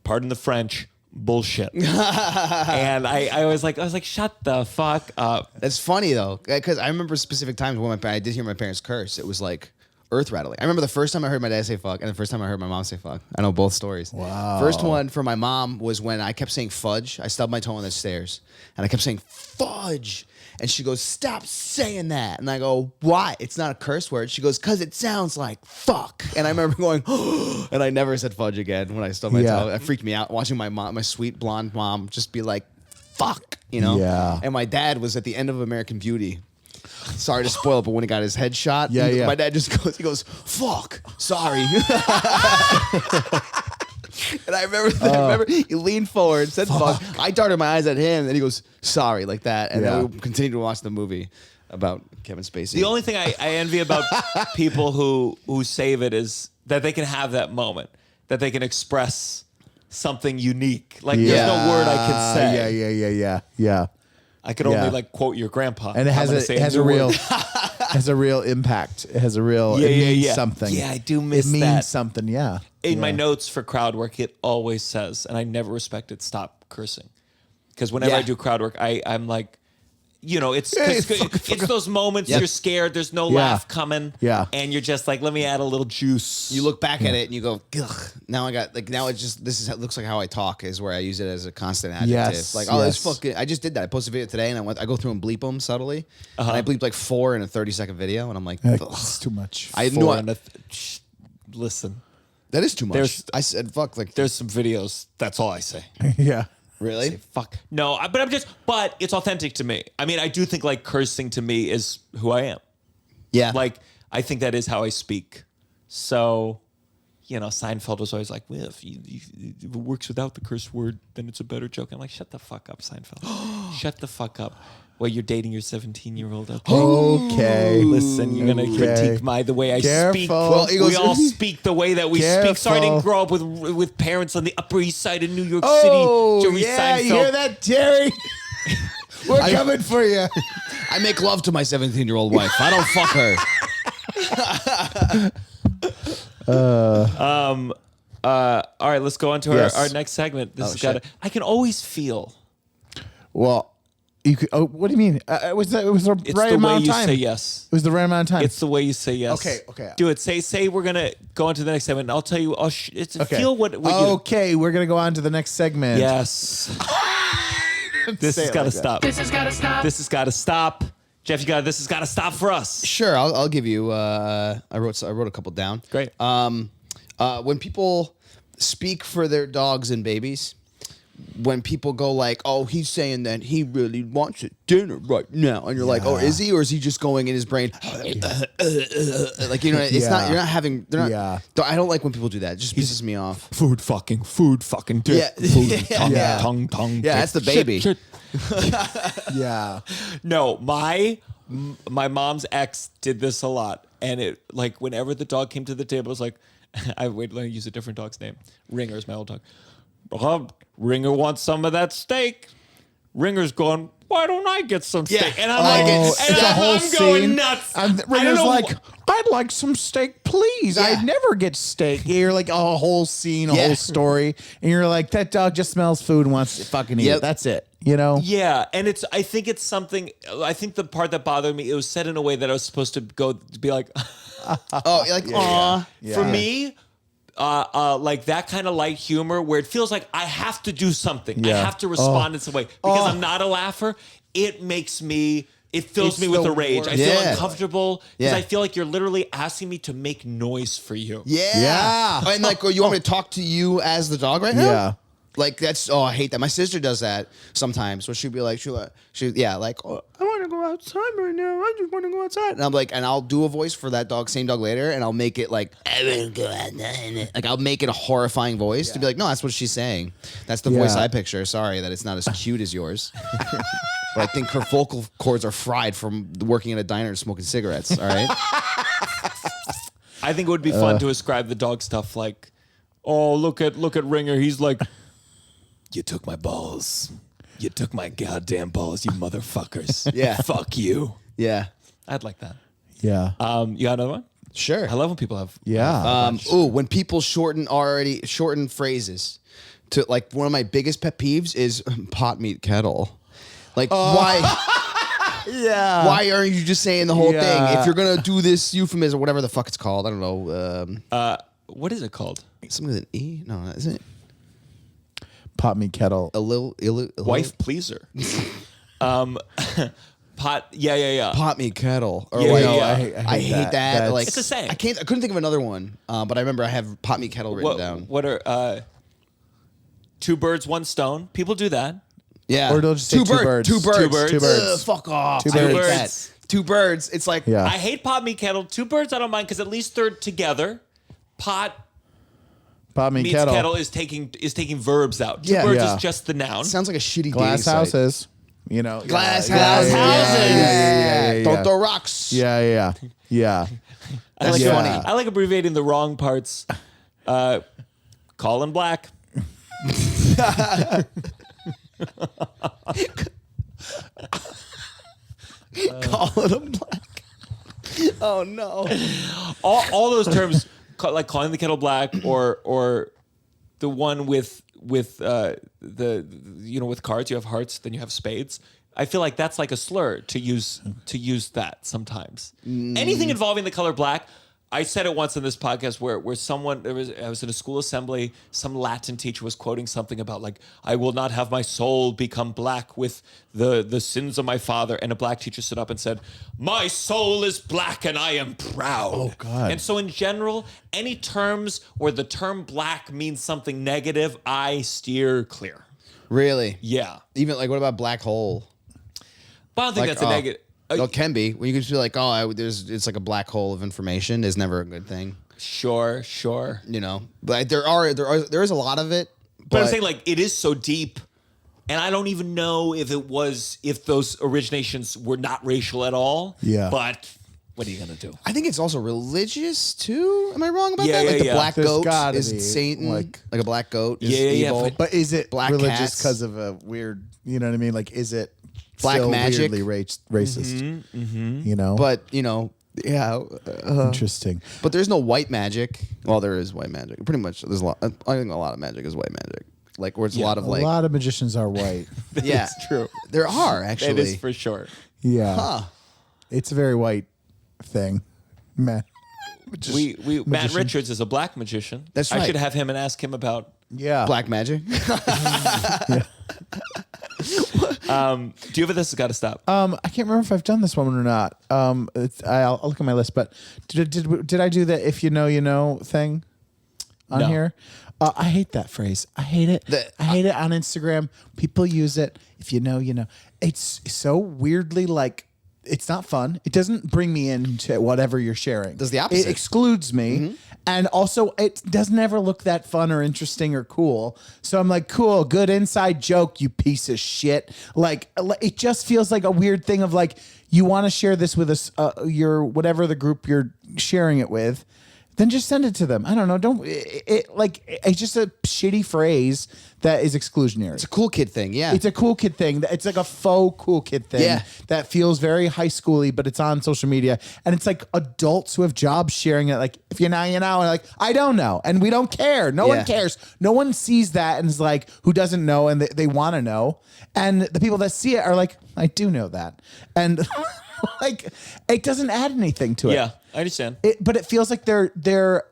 pardon the French, bullshit. And I was like, shut the fuck up. That's funny though, because I remember specific times when I did hear my parents curse. It was like earth rattling. I remember the first time I heard my dad say fuck, and the first time I heard my mom say fuck. I know both stories. Wow. First one for my mom was when I kept saying fudge. I stubbed my toe on the stairs, and I kept saying fudge. And she goes, stop saying that. And I go, why? It's not a curse word. She goes, because it sounds like fuck. And I remember going, and I never said fudge again when I stubbed my toe. That freaked me out, watching my sweet blonde mom just be like, fuck, Yeah. And my dad was at the end of American Beauty. Sorry to spoil it, but when he got his head shot, Yeah. my dad just goes, fuck, sorry. And I remember he leaned forward, said fuck. I darted my eyes at him, and he goes, sorry, like that. And then we continued to watch the movie about Kevin Spacey. The only thing I envy about people who save it is that they can have that moment, that they can express something unique. Like there's no word I can say. Yeah. I could only like quote your grandpa. And it has a real word. has a real impact. It has a real it means something. Yeah, I do miss it means that. something, yeah. In my notes for crowd work, it always says, and I never respect it, stop cursing. Because whenever I do crowd work, I'm like, it's those moments you're scared, there's no laugh coming. Yeah. And you're just like, let me add a little juice. You look back at it and you go, ugh. Now it looks like how I talk is where I use it as a constant adjective. Yes, Like, yes. this fucking, I just did that. I posted a video today and I go through and bleep them subtly. And I bleeped like 4 in a 30-second video. And I'm like, ugh. It's too much. I knew Listen, that is too much. I said, fuck, like, there's some videos, that's all I say. Yeah. really? Say fuck. No, but it's authentic to me. I mean, I do think like cursing to me is who I am. Yeah. Like, I think that is how I speak. So, Seinfeld was always like, well, if it works without the curse word, then it's a better joke. I'm like, shut the fuck up, Seinfeld. Shut the fuck up. Well, you're dating your 17-year-old. Okay. Listen, you're gonna critique the way I speak. Careful. Well, he goes- We all speak the way that we speak. So I didn't Careful. grow up with parents on the Upper East Side of New York Oh, City. Jerry yeah, Seinfeld. you hear that, Jerry? We're coming for you. I make love to my 17-year-old wife. I don't fuck her. All right, let's go on to Yes. our next segment. This has shit. got. I can always feel. Well, you could. Oh, what do you mean? It was the It's right the way amount of you time. say yes. It was the right amount of time. It's the way you say yes. Okay. Do it. Say we're gonna go on to the next segment. And I'll tell you. It's okay. feel what you. Okay, we're gonna go on to the next segment. Yes. This Say has it got to like that. stop. This has got to stop. This has got to stop. Jeff, this has got to stop for us. Sure, I'll give you. I wrote a couple down. Great. When people speak for their dogs and babies, when people go like, "Oh, he's saying that he really wants a dinner right now," and you're like, "Oh, is he, or is he just going in his brain?" Like it's not. You're not having. They're not. Yeah. I don't like when people do that. It just pisses me off. Food fucking dick. Yeah. Food tongue, Yeah. tongue. Yeah, that's the baby. Shit. Yeah. No, my mom's ex did this a lot, and it like whenever the dog came to the table, it was like, let me use a different dog's name. Ringer is my old dog. Ringer wants some of that steak. Ringer's going, why don't I get some steak? And I'm like, it's a whole I'm going scene. nuts. And I don't Ringer's know like, I'd like some steak, please. Yeah. I'd never get steak. You're like a whole scene, a Yeah. whole story, and you're like, that dog just smells food and wants to fucking eat Yep. it. That's it. You know? Yeah, and I think it's something. I think the part that bothered me, it was said in a way that I was supposed to be like, Oh, you're like, aw. Yeah. for me, like that kind of light humor where it feels like I have to do something. I Yeah. have to respond in some way because I'm not a laugher. It makes me. It fills It's me with the a rage. I worst. feel Yeah. uncomfortable because Yeah. I feel like you're literally asking me to make noise for you. Yeah. Yeah. And like, you want me to talk to you as the dog right now? Yeah. Like that's I hate that. My sister does that sometimes. Where she'll be like, oh, I want to go outside right now. I just want to go outside. And I'm like, and I'll do a voice for that dog, same dog later, and I'll make it like, I want to go outside. Like I'll make it a horrifying voice to be like, no, that's what she's saying. That's the voice Yeah. I picture. Sorry that it's not as cute as yours. But I think her vocal cords are fried from working in a diner and smoking cigarettes. All right. I think it would be fun to ascribe the dog stuff like, oh, look at Ringer. He's like, you took my balls. You took my goddamn balls, you motherfuckers. Yeah. Fuck you. Yeah. I'd like that. Yeah. You got another one? Sure. I love when people have. Yeah. When people shorten phrases to like one of my biggest pet peeves is pot meat kettle. Like why Yeah. why aren't you just saying the whole Yeah. thing? If you're gonna do this euphemism or whatever the fuck it's called, I don't know. What is it called? Something with an E? No, isn't it Pot me kettle. a little Wife pleaser. Pot. Yeah. pot meat kettle? Or Yeah, like, yeah, yeah. I hate that. That's- Like It's a saying. I couldn't think of another one. But I remember I have pot meat kettle written down. What are two birds, one stone? People do that. Yeah. Or they'll just say two birds. Two birds. Two birds. Two birds. Ugh, fuck off. Two I hate birds. that. Two birds. It's like Yeah. I hate pot meat kettle. Two birds, I don't mind because at least they're together. Pot Pot me meets kettle. kettle is taking verbs out. Two Yeah. birds Yeah. is just the noun. sounds like a shitty Glass dating site. houses. You know. Glass yeah, houses. Yeah. Don't throw rocks. Yeah. Yeah. I like, Yeah. funny. I like abbreviating the wrong parts. Colin Black. Call it a black. Oh no. All those terms, like calling the kettle black, or the one with with cards. You have hearts, then you have spades. I feel like that's like a slur to use that sometimes. Anything involving the color black. I said it once in this podcast where someone I was in a school assembly, some Latin teacher was quoting something about like, I will not have my soul become black with the sins of my father, and a black teacher stood up and said, my soul is black and I am proud. Oh, God. And so in general, any terms where the term black means something negative, I steer clear. Really? Yeah. Even like what about black hole? But I don't think that's a negative. No, it can be. When you can just be like, it's like a black hole of information is never a good thing. Sure. You know, but there is a lot of it. But I'm saying, like, it is so deep, and I don't even know if those originations were not racial at all. Yeah. But what are you gonna do? I think it's also religious too. Am I wrong about Yeah, that? Like the yeah. black There's goat gotta is be, Satan, like- like a black goat is Yeah, yeah, evil. But is it Black religious cats. because of a weird, you know what I mean? Like, is it Black still magic? weirdly racist? You know? But you know, yeah. Interesting. But there's no white magic. Well, there is white magic. Pretty much, there's a lot. I think a lot of magic is white magic. Like where it's a lot of A like. lot of magicians are white. Yeah, It's true. There are actually. That is for sure. Yeah. Huh. It's a very white thing. Man. Matt magician. Richards is a black magician. That's I right. should have him and ask him about. Yeah. Black magic. Do you have a This Has Got to Stop? I can't remember if I've done this one or not. I'll look at my list, but did I do the if you know thing on No. here? I hate that phrase. I hate it. I hate it on Instagram. People use it. If you know, you know. It's so weirdly like it's not fun. It doesn't bring me into whatever you're sharing. Does the opposite. It excludes me. And also, it doesn't ever look that fun or interesting or cool. So I'm like, cool, good inside joke, you piece of shit. Like, it just feels like a weird thing of like, you want to share this with us, your whatever the group you're sharing it with, then just send it to them. I don't know. It's just a shitty phrase that is exclusionary. It's a cool kid thing. Yeah. It's a cool kid thing. It's like a faux cool kid thing Yeah. that feels very high schooly, but it's on social media. And it's like adults who have jobs sharing it. Like, if you know, you know. And like, I don't know. And we don't care. No Yeah. one cares. No one sees that and is like, who doesn't know and they want to know. And the people that see it are like, I do know that. And like, it doesn't add anything to it. Yeah, I understand. But it feels like they're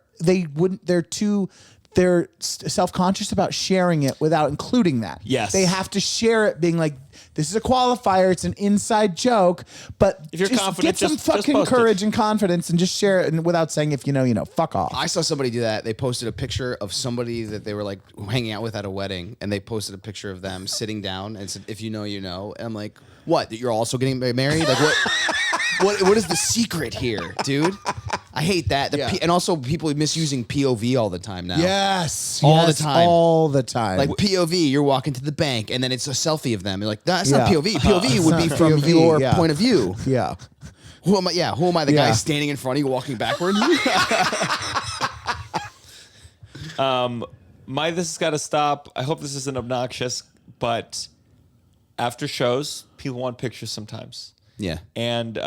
self-conscious about sharing it without including that. Yes. They have to share it being like, this is a qualifier, it's an inside joke, but If you're just confident, get some just fucking post it. courage and confidence and just share it and without saying if you know, you know. Fuck off. I saw somebody do that. They posted a picture of somebody that they were like hanging out with at a wedding, and they posted a picture of them sitting down and said, "If you know, you know." And I'm like, "What? That you're also getting married? Like what? What is the secret here, dude?" I hate that. And also people misusing POV all the time now. Yes. All the yes, time. All the time. Like POV, you're walking to the bank, and then it's a selfie of them. You're like, that's not Yeah. POV. POV It's would be not from POV, your yeah. point of view. yeah. Who am I? Yeah, who am I? The guy Yeah. standing in front of you, walking backwards. My This Has Got to Stop. I hope this isn't obnoxious, but after shows, people want pictures sometimes. Yeah. And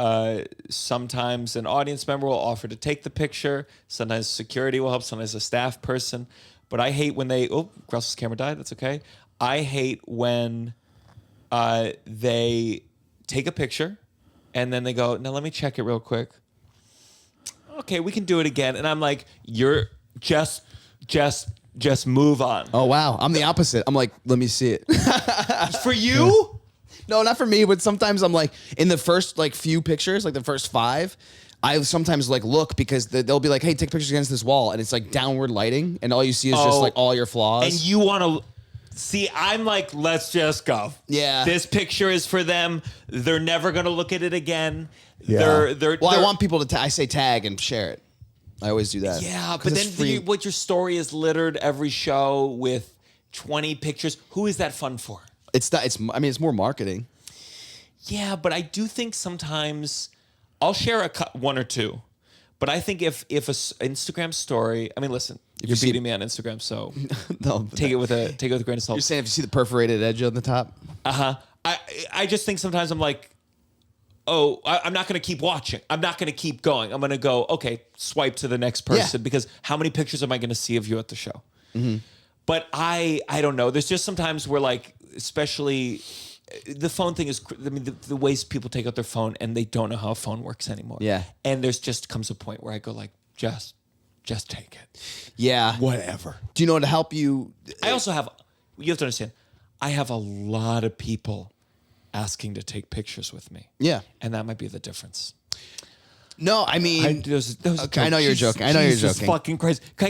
sometimes an audience member will offer to take the picture. Sometimes security will help. Sometimes a staff person. But I hate when they... Oh, Russell's camera died. That's okay. I hate when they take a picture and then they go, now let me check it real quick. Okay, we can do it again. And I'm like, you're just move on. Oh wow, I'm the opposite. I'm like, let me see it. For you? No, not for me, but sometimes I'm like, in the first like few pictures, like the first 5, I sometimes like look because they'll be like, hey, take pictures against this wall, and it's like downward lighting, and all you see is just Oh. like all your flaws. And you want to see, I'm like, let's just go. Yeah. This picture is for them. They're never going to look at it again. Yeah. I want people to. I say tag and share it. I always do that. Yeah, 'Cause but it's then free. what your story is littered every show with 20 pictures. Who is that fun for? It's not. I mean, it's more marketing. Yeah, but I do think sometimes I'll share one or two. But I think if Instagram story, I mean, listen, you're beating me on Instagram, so No, take it with a grain of salt. You're saying if you see the perforated edge on the top. I just think sometimes I'm like, oh, I'm not going to keep watching. I'm not going to keep going. I'm going to go, okay, swipe to the next person because how many pictures am I going to see of you at the show? Mm-hmm. But I don't know. There's just sometimes where like, especially the phone thing is, I mean, the ways people take out their phone and they don't know how a phone works anymore. Yeah. And there's just comes a point where I go like, just take it. Yeah. Whatever. Do you know what to help you? I also have, you have to understand, I have a lot of people asking to take pictures with me. Yeah. And that might be the difference. No, I mean, okay, I know you're joking. I know you're Jesus joking. Fucking Christ! Can I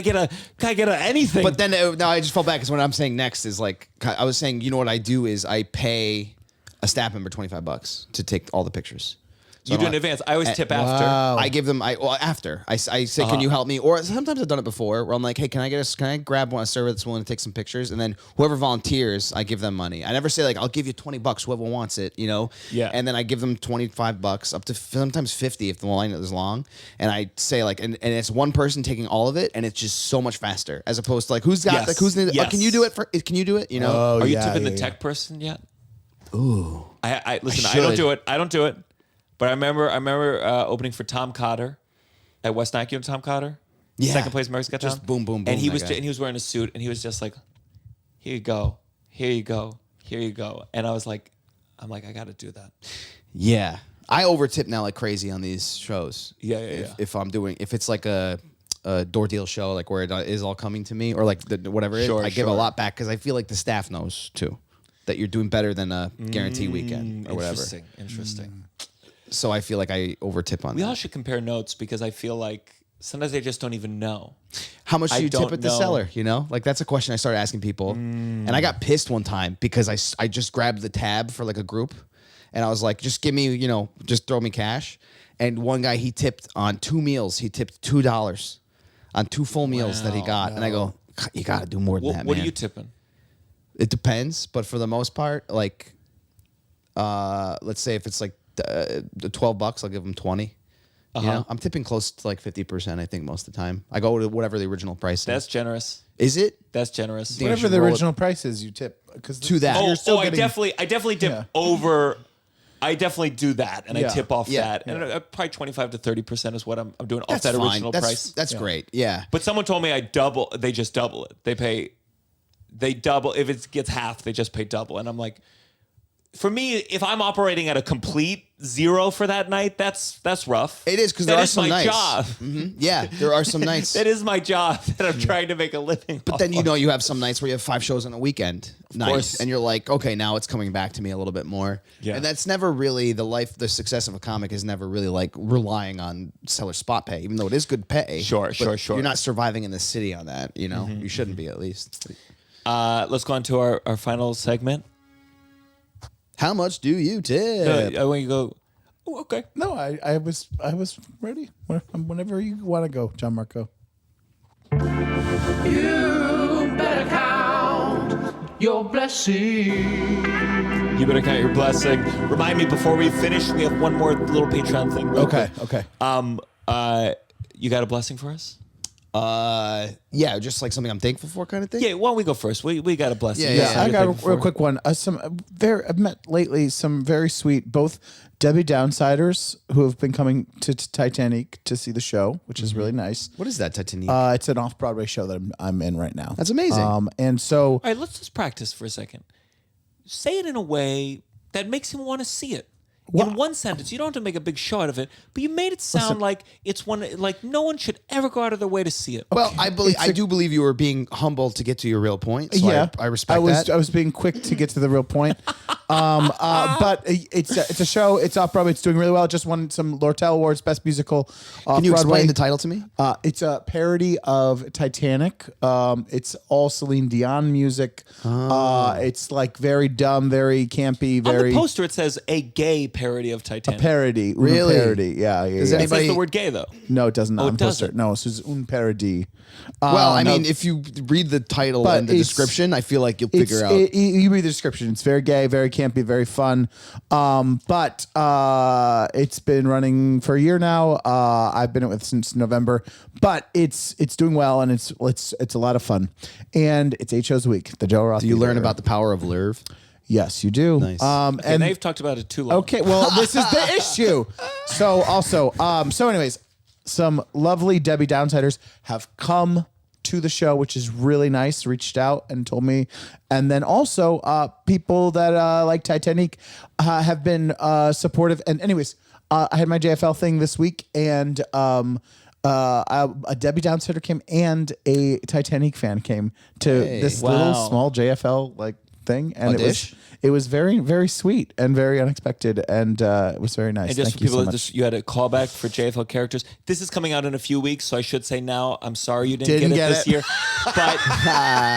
get a anything? But then no, I just fell back because what I'm saying next is like I was saying. You know what I do is I pay a staff member $25 to take all the pictures. So You I do don't- in advance. I always tip after. Wow. I give them. After I say, can you help me? Or sometimes I've done it before, where I'm like, hey, can I grab a server that's willing to take some pictures, and then whoever volunteers, I give them money. I never say like, I'll give you $20, whoever wants it, you know. Yeah. And then I give them $25, up to sometimes 50 if the line is long. And I say like, and it's one person taking all of it, and it's just so much faster as opposed to like, who's got Yes. like, who's Yes. can you do it? Can you do it? You know. Oh, Are you yeah, tipping the yeah, tech person yet? Ooh. I listen. I don't should. do it. I don't do it. But I remember opening for Tom Cotter at West Nike. You know Tom Cotter? Yeah. Second place America's Got Just Talent? boom, boom, boom, And he that was guy. and he was wearing a suit, and he was just like, here you go, here you go, here you go. And I was like, I got to do that. Yeah. I overtip now like crazy on these shows. Yeah. If it's like a door deal show, like where it is all coming to me, or like whatever it is, Sure, I give a sure. lot back because I feel like the staff knows too that you're doing better than a guarantee weekend or whatever. Interesting. So I feel like I overtip on We that. all should compare notes because I feel like sometimes they just don't even know. How much do I you tip don't at the know. seller? You know, like that's a question I started asking people, and I got pissed one time because I just grabbed the tab for like a group, and I was like, just give me, just throw me cash. And one guy, he tipped on 2 meals. He tipped $2 on 2 full meals that he got, and I go, you got to do more than that, What man. are you tipping? It depends, but for the most part, like, let's say if it's like the $12, I'll give them 20. You know, I'm tipping close to like 50%. I think most of the time, I go to whatever the original price That's is. generous. Is it? That's generous. Yeah. Whatever should the roll it original price is, you tip because to that. Oh, You're still I getting, definitely dip Yeah. over. I definitely do that, and I Yeah. tip off Yeah. that, and probably 25 to 30% is what I'm doing off That's that fine. original price. That's great. Yeah. But someone told me they just double it. They double. If it gets half, they just pay double. And I'm like, for me, if I'm operating at a complete 0 for that night, that's rough. It is because That there are is some my nights. job. Yeah, there are some nights. That is my job that I'm trying to make a living. But then you have some nights where you have 5 shows on a weekend night, course. and you're like, okay, now it's coming back to me a little bit more. Yeah. And that's never really the success of a comic is never really like relying on seller spot pay, even though it is good pay. Sure. You're not surviving in the city on that. You know, you shouldn't be at least. Let's go on to our final segment. How much do you tip? I want you to go. Oh, okay. No, I was ready. Whenever you want to go, Gianmarco. You better count your blessings. You better count your blessing. Remind me before we finish. We have one more little Patreon thing. real quick. Okay. You got a blessing for us? Yeah, just like something I'm thankful for, kind of thing. Yeah. Why don't we go first? We got a blessing. Yeah, You yeah. said I you're got a thankful real for. quick one. I've met lately some very sweet, both Debbie Downsiders who have been coming to Titanic to see the show, which is really nice. What is that, Titanic? It's an off-Broadway show that I'm in right now. That's amazing. And so All right, let's just practice for a second. Say it in a way that makes him want to see it. In one sentence, you don't have to make a big show out of it, but you made it sound like it's like no one should ever go out of their way to see it. Well, I do believe you were being humble to get to your real point. So yeah, I respect that. I was being quick to get to the real point. But it's a show. It's off Broadway. It's doing really well. It just won some Lortel Awards, Best Musical. Can you explain the title to me? It's a parody of Titanic. It's all Celine Dion music. It's like very dumb, very campy, On very the poster, it says a gay parody of Titanic. parody. Una Really? parody. Yeah. Does yeah. It says anybody- the word gay though. No, it doesn't. Oh, On it the poster. doesn't. No, it's just un parody. Well, I no. mean, if you read the title But and the it's- description, I feel like you'll figure out. You read the description. It's very gay, very campy, very fun. But it's been running for a year now. I've been with it since November. But it's doing well, and it's a lot of fun. And it's 8 shows a week. The Joe Roth. Do you learn Theater. about the power of Lerv? Yes, you do. Nice. And And they've talked about it too long. okay, well, this is the issue. So also, so anyways, some lovely Debbie Downsiders have come to the show, which is really nice, reached out and told me. And then also people that like Titanic have been supportive. And anyways, I had my JFL thing this week, and a Debbie Downsider came and a Titanic fan came to this little Wow. small JFL like thing, and dish? it was very, very sweet and very unexpected, and it was very nice. And just Thank for you people, so much. you had a callback for JFL characters. This is coming out in a few weeks, so I should say now, I'm sorry you didn't Didn't get it get this it. year, but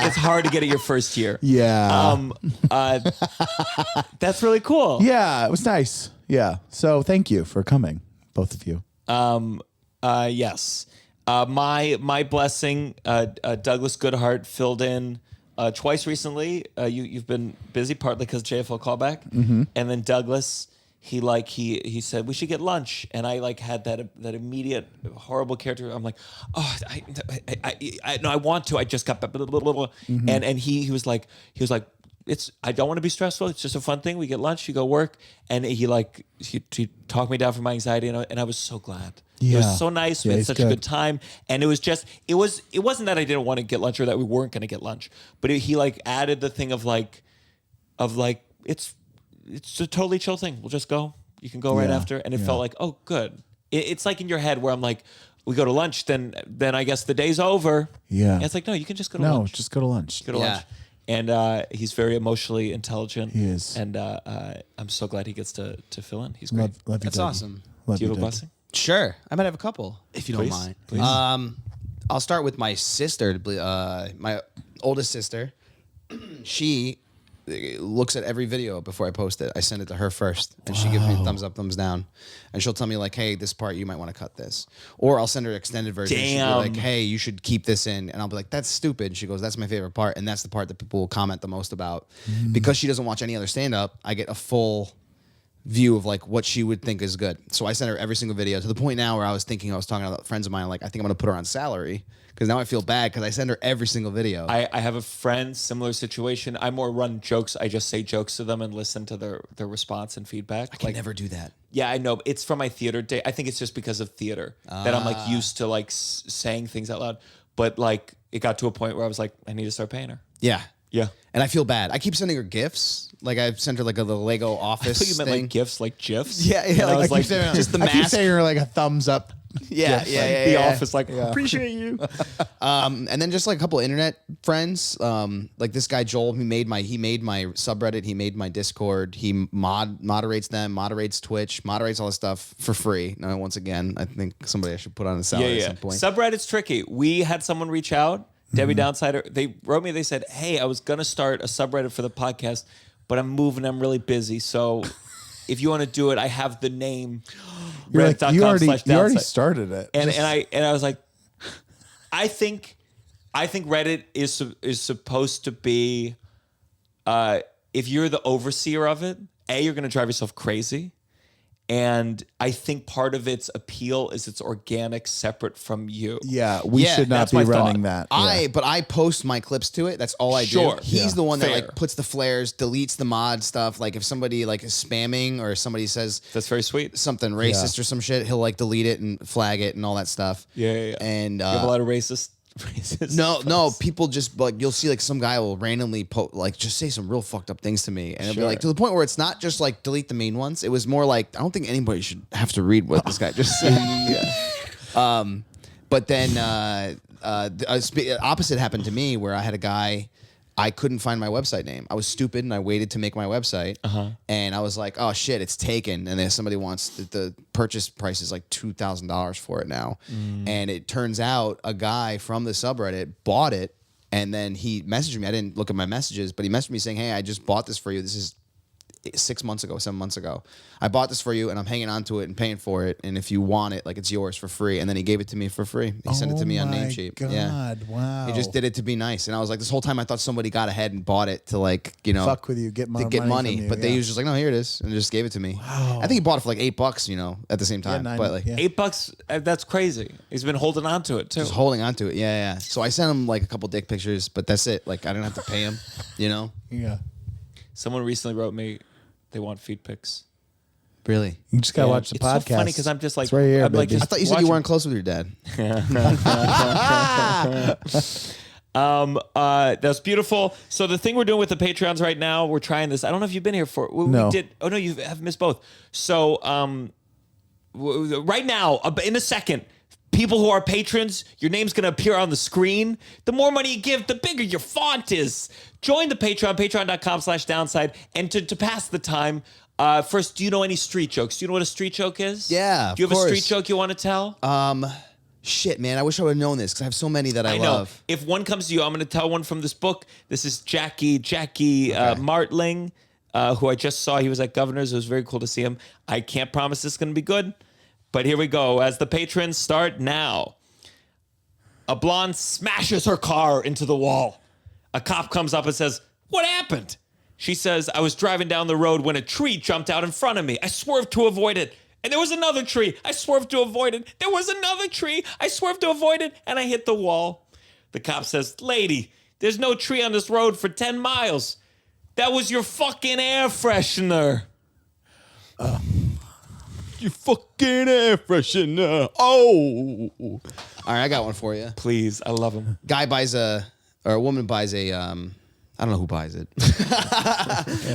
it's hard to get it your first year. Yeah. That's really cool. Yeah, it was nice. Yeah. So thank you for coming, both of you. Yes. My blessing, Douglas Goodhart filled in twice recently. You've been busy, partly because JFL callback, and then Douglas, he said we should get lunch, and I like had that immediate horrible character. I'm like, oh, I want to. I just got blah, blah, blah, blah. And he was like. I don't want to be stressful. It's just a fun thing. We get lunch, you go work, and he talked me down from my anxiety, and I was so glad. It was so nice. We had he's such a good time, and it wasn't that I didn't want to get lunch or that we weren't going to get lunch, but he like added the thing of it's a totally chill thing. We'll just go. You can go right after, and it felt like, oh, good. It's like in your head where I'm like, we go to lunch, then I guess the day's over. Yeah. And it's like, no, you can just go to lunch. No, just go to lunch. Go to lunch. And he's very emotionally intelligent. He is. And I'm so glad he gets to fill in. He's great. Love you, That's Dougie. awesome. Love Do you have a Dougie. blessing? Sure. I might have a couple, if you don't mind. Please. I'll start with my sister, my oldest sister. She looks at every video before I post it. I send it to her first, and she gives me thumbs up, thumbs down, and she'll tell me like, "Hey, this part you might want to cut this," or I'll send her extended version. She'll be like, Damn. "Hey, you should keep this in," and I'll be like, "That's stupid." And she goes, "That's my favorite part," and that's the part that people will comment the most about because she doesn't watch any other stand up. I get a full view of like what she would think is good. So I sent her every single video to the point now where I was talking to friends of mine, like, I think I'm going to put her on salary because now I feel bad because I send her every single video. I have a friend, similar situation. I more run jokes. I just say jokes to them and listen to their response and feedback. I can never do that. Yeah, I know. It's from my theater day. I think it's just because of theater that I'm like used to like saying things out loud. But like it got to a point where I was like, I need to start paying her. Yeah. Yeah. And I feel bad. I keep sending her gifts. Like I've sent her like the Lego office I thought you meant thing. like gifts, like GIFs. Yeah, yeah. And I was I like, keep saying, just the I keep mask. saying her like a thumbs up. Yeah, yeah. the office, like, appreciate you. And then just like a couple of internet friends, like this guy Joel, he made my subreddit, he made my Discord, he moderates them, moderates Twitch, moderates all this stuff for free. Now, once again, I think somebody I should put on a salary at some point. Subreddit's tricky. We had someone reach out, Debbie Downsider. They wrote me. They said, "Hey, I was gonna start a subreddit for the podcast, but I'm moving. I'm really busy. So if you want to do it, I have the name." You're like, you already Reddit.com/downside. started it. And I was like, I think Reddit is supposed to be, if you're the overseer of it, you're going to drive yourself crazy. And I think part of its appeal is it's organic, separate from you. Yeah, we Yeah, should not that's be my running thought. that. But I post my clips to it. That's all I Sure. do. He's Yeah. the one that Fair. like puts the flares, deletes the mod stuff. Like if somebody like is spamming or somebody says That's very sweet. something racist or some shit, he'll like delete it and flag it and all that stuff. Yeah. And You have a lot of racist. no, people just like you'll see like some guy will randomly just say some real fucked up things to me, and it'll be like to the point where it's not just like delete the mean ones. It was more like I don't think anybody should have to read what this guy just said. But then the opposite happened to me where I had a guy. I couldn't find my website name. I was stupid and I waited to make my website. And I was like, oh shit, it's taken. And then somebody wants the purchase price is like $2,000 for it now. And it turns out a guy from the subreddit bought it. And then he messaged me. I didn't look at my messages, but he messaged me saying, hey, I just bought this for you. This is 7 months ago. I bought this for you and I'm hanging on to it and paying for it. And if you want it, like it's yours for free. And then he gave it to me for free. He sent it to me on Namecheap. God, Yeah. wow. He just did it to be nice. And I was like, this whole time I thought somebody got ahead and bought it to like, Fuck with you, get more to get money from you, but they yeah. was just like, no, here it is. And just gave it to me. Wow. I think he bought it for like $8, at the same time. But like $8. That's crazy. He's been holding on to it too. just holding on to it. Yeah. So I sent him like a couple dick pictures, but that's it. Like I didn't have to pay him, Yeah. Someone recently wrote me, they want feed pics. Really? You just gotta And watch the it's podcast. so funny because I'm just like, It's right here, I'm like baby. just I thought you said you watching- weren't close with your dad. That's beautiful. So the thing we're doing with the Patreons right now, we're trying this. I don't know if you've been here for. We No. did. Oh no, you have missed both. So right now, in a second, people who are patrons, your name's gonna appear on the screen. The more money you give, the bigger your font is. Join the Patreon, patreon.com/downside, and to pass the time. First, do you know any street jokes? Do you know what a street joke is? Yeah, Do you of have a course. street joke you want to tell? Shit, man. I wish I would have known this because I have so many that I know. love. If one comes to you, I'm going to tell one from this book. This is Jackie Martling. who I just saw. He was at Governor's. It was very cool to see him. I can't promise this is going to be good, but here we go. As the patrons start now. A blonde smashes her car into the wall. A cop comes up and says, "What happened?" She says, "I was driving down the road when a tree jumped out in front of me. I swerved to avoid it. And there was another tree. I swerved to avoid it. There was another tree. I swerved to avoid it, and I hit the wall." The cop says, "Lady, there's no tree on this road for 10 miles. That was your fucking air freshener." You fucking air freshener. Oh. All right, I got one for you. Please, I love him. Guy buys a woman buys a, I don't know who buys it.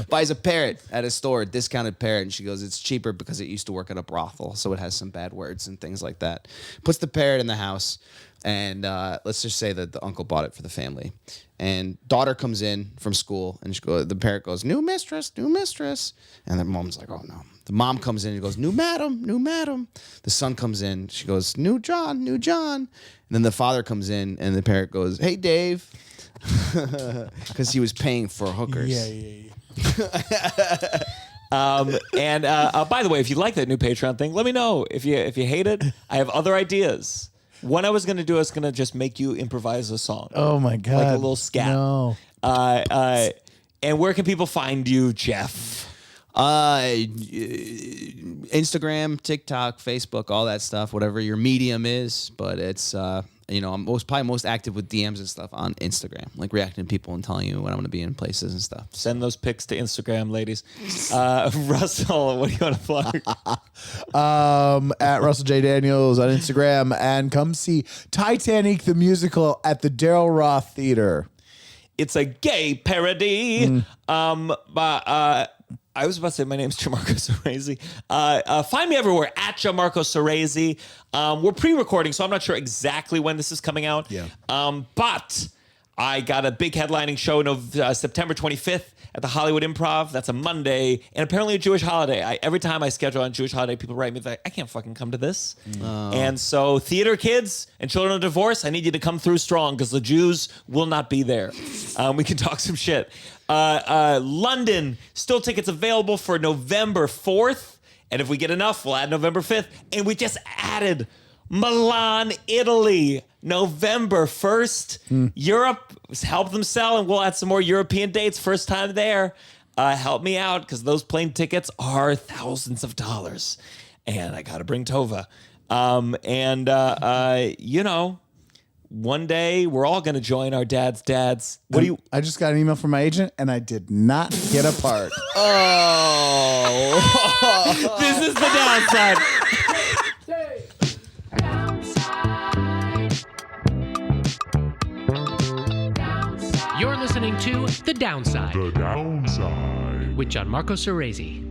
Buys a parrot at a store, a discounted parrot. And she goes, "It's cheaper because it used to work at a brothel. So it has some bad words and things like that." Puts the parrot in the house. And let's just say that the uncle bought it for the family. And daughter comes in from school, and the parrot goes, "New mistress, new mistress." And the mom's like, "Oh, no." The mom comes in and goes, "New madam, new madam." The son comes in. She goes, "New John, new John." And then the father comes in, and the parrot goes, "Hey, Dave." Because he was paying for hookers. Yeah. And by the way, if you like that new Patreon thing, let me know. If you hate it, I have other ideas. One I was going to do is going to just make you improvise a song. Oh my God. Like a little scat. No. And where can people find you, Jeff? Instagram, TikTok, Facebook, all that stuff, whatever your medium is. But it's, I'm probably most active with DMs and stuff on Instagram, like reacting to people and telling you when I'm going to be in places and stuff. Send those pics to Instagram, ladies. Russell, what do you want to plug? At Russell J. Daniels on Instagram, and come see Titanic the musical at the Daryl Roth Theater. It's a gay parody. I was about to say my name's Gianmarco Soresi. Find me everywhere at Gianmarco Soresi. We're pre-recording, so I'm not sure exactly when this is coming out. Yeah. But I got a big headlining show September 25th at the Hollywood Improv. That's a Monday, and apparently a Jewish holiday. Every time I schedule on Jewish holiday, people write me like, "I can't fucking come to this." And so, theater kids and children of divorce, I need you to come through strong because the Jews will not be there. We can talk some shit. London, still tickets available for November 4th. And if we get enough, we'll add November 5th. And we just added Milan, Italy, November 1st. Europe, help them sell, and we'll add some more European dates. First time there. Help me out, because those plane tickets are thousands of dollars. And I got to bring Tova. One day we're all going to join our dads. What do you... I just got an email from my agent, and I did not get a part. Oh. This is the downside. You're listening to The Downside The Downside. with Gianmarco Soresi.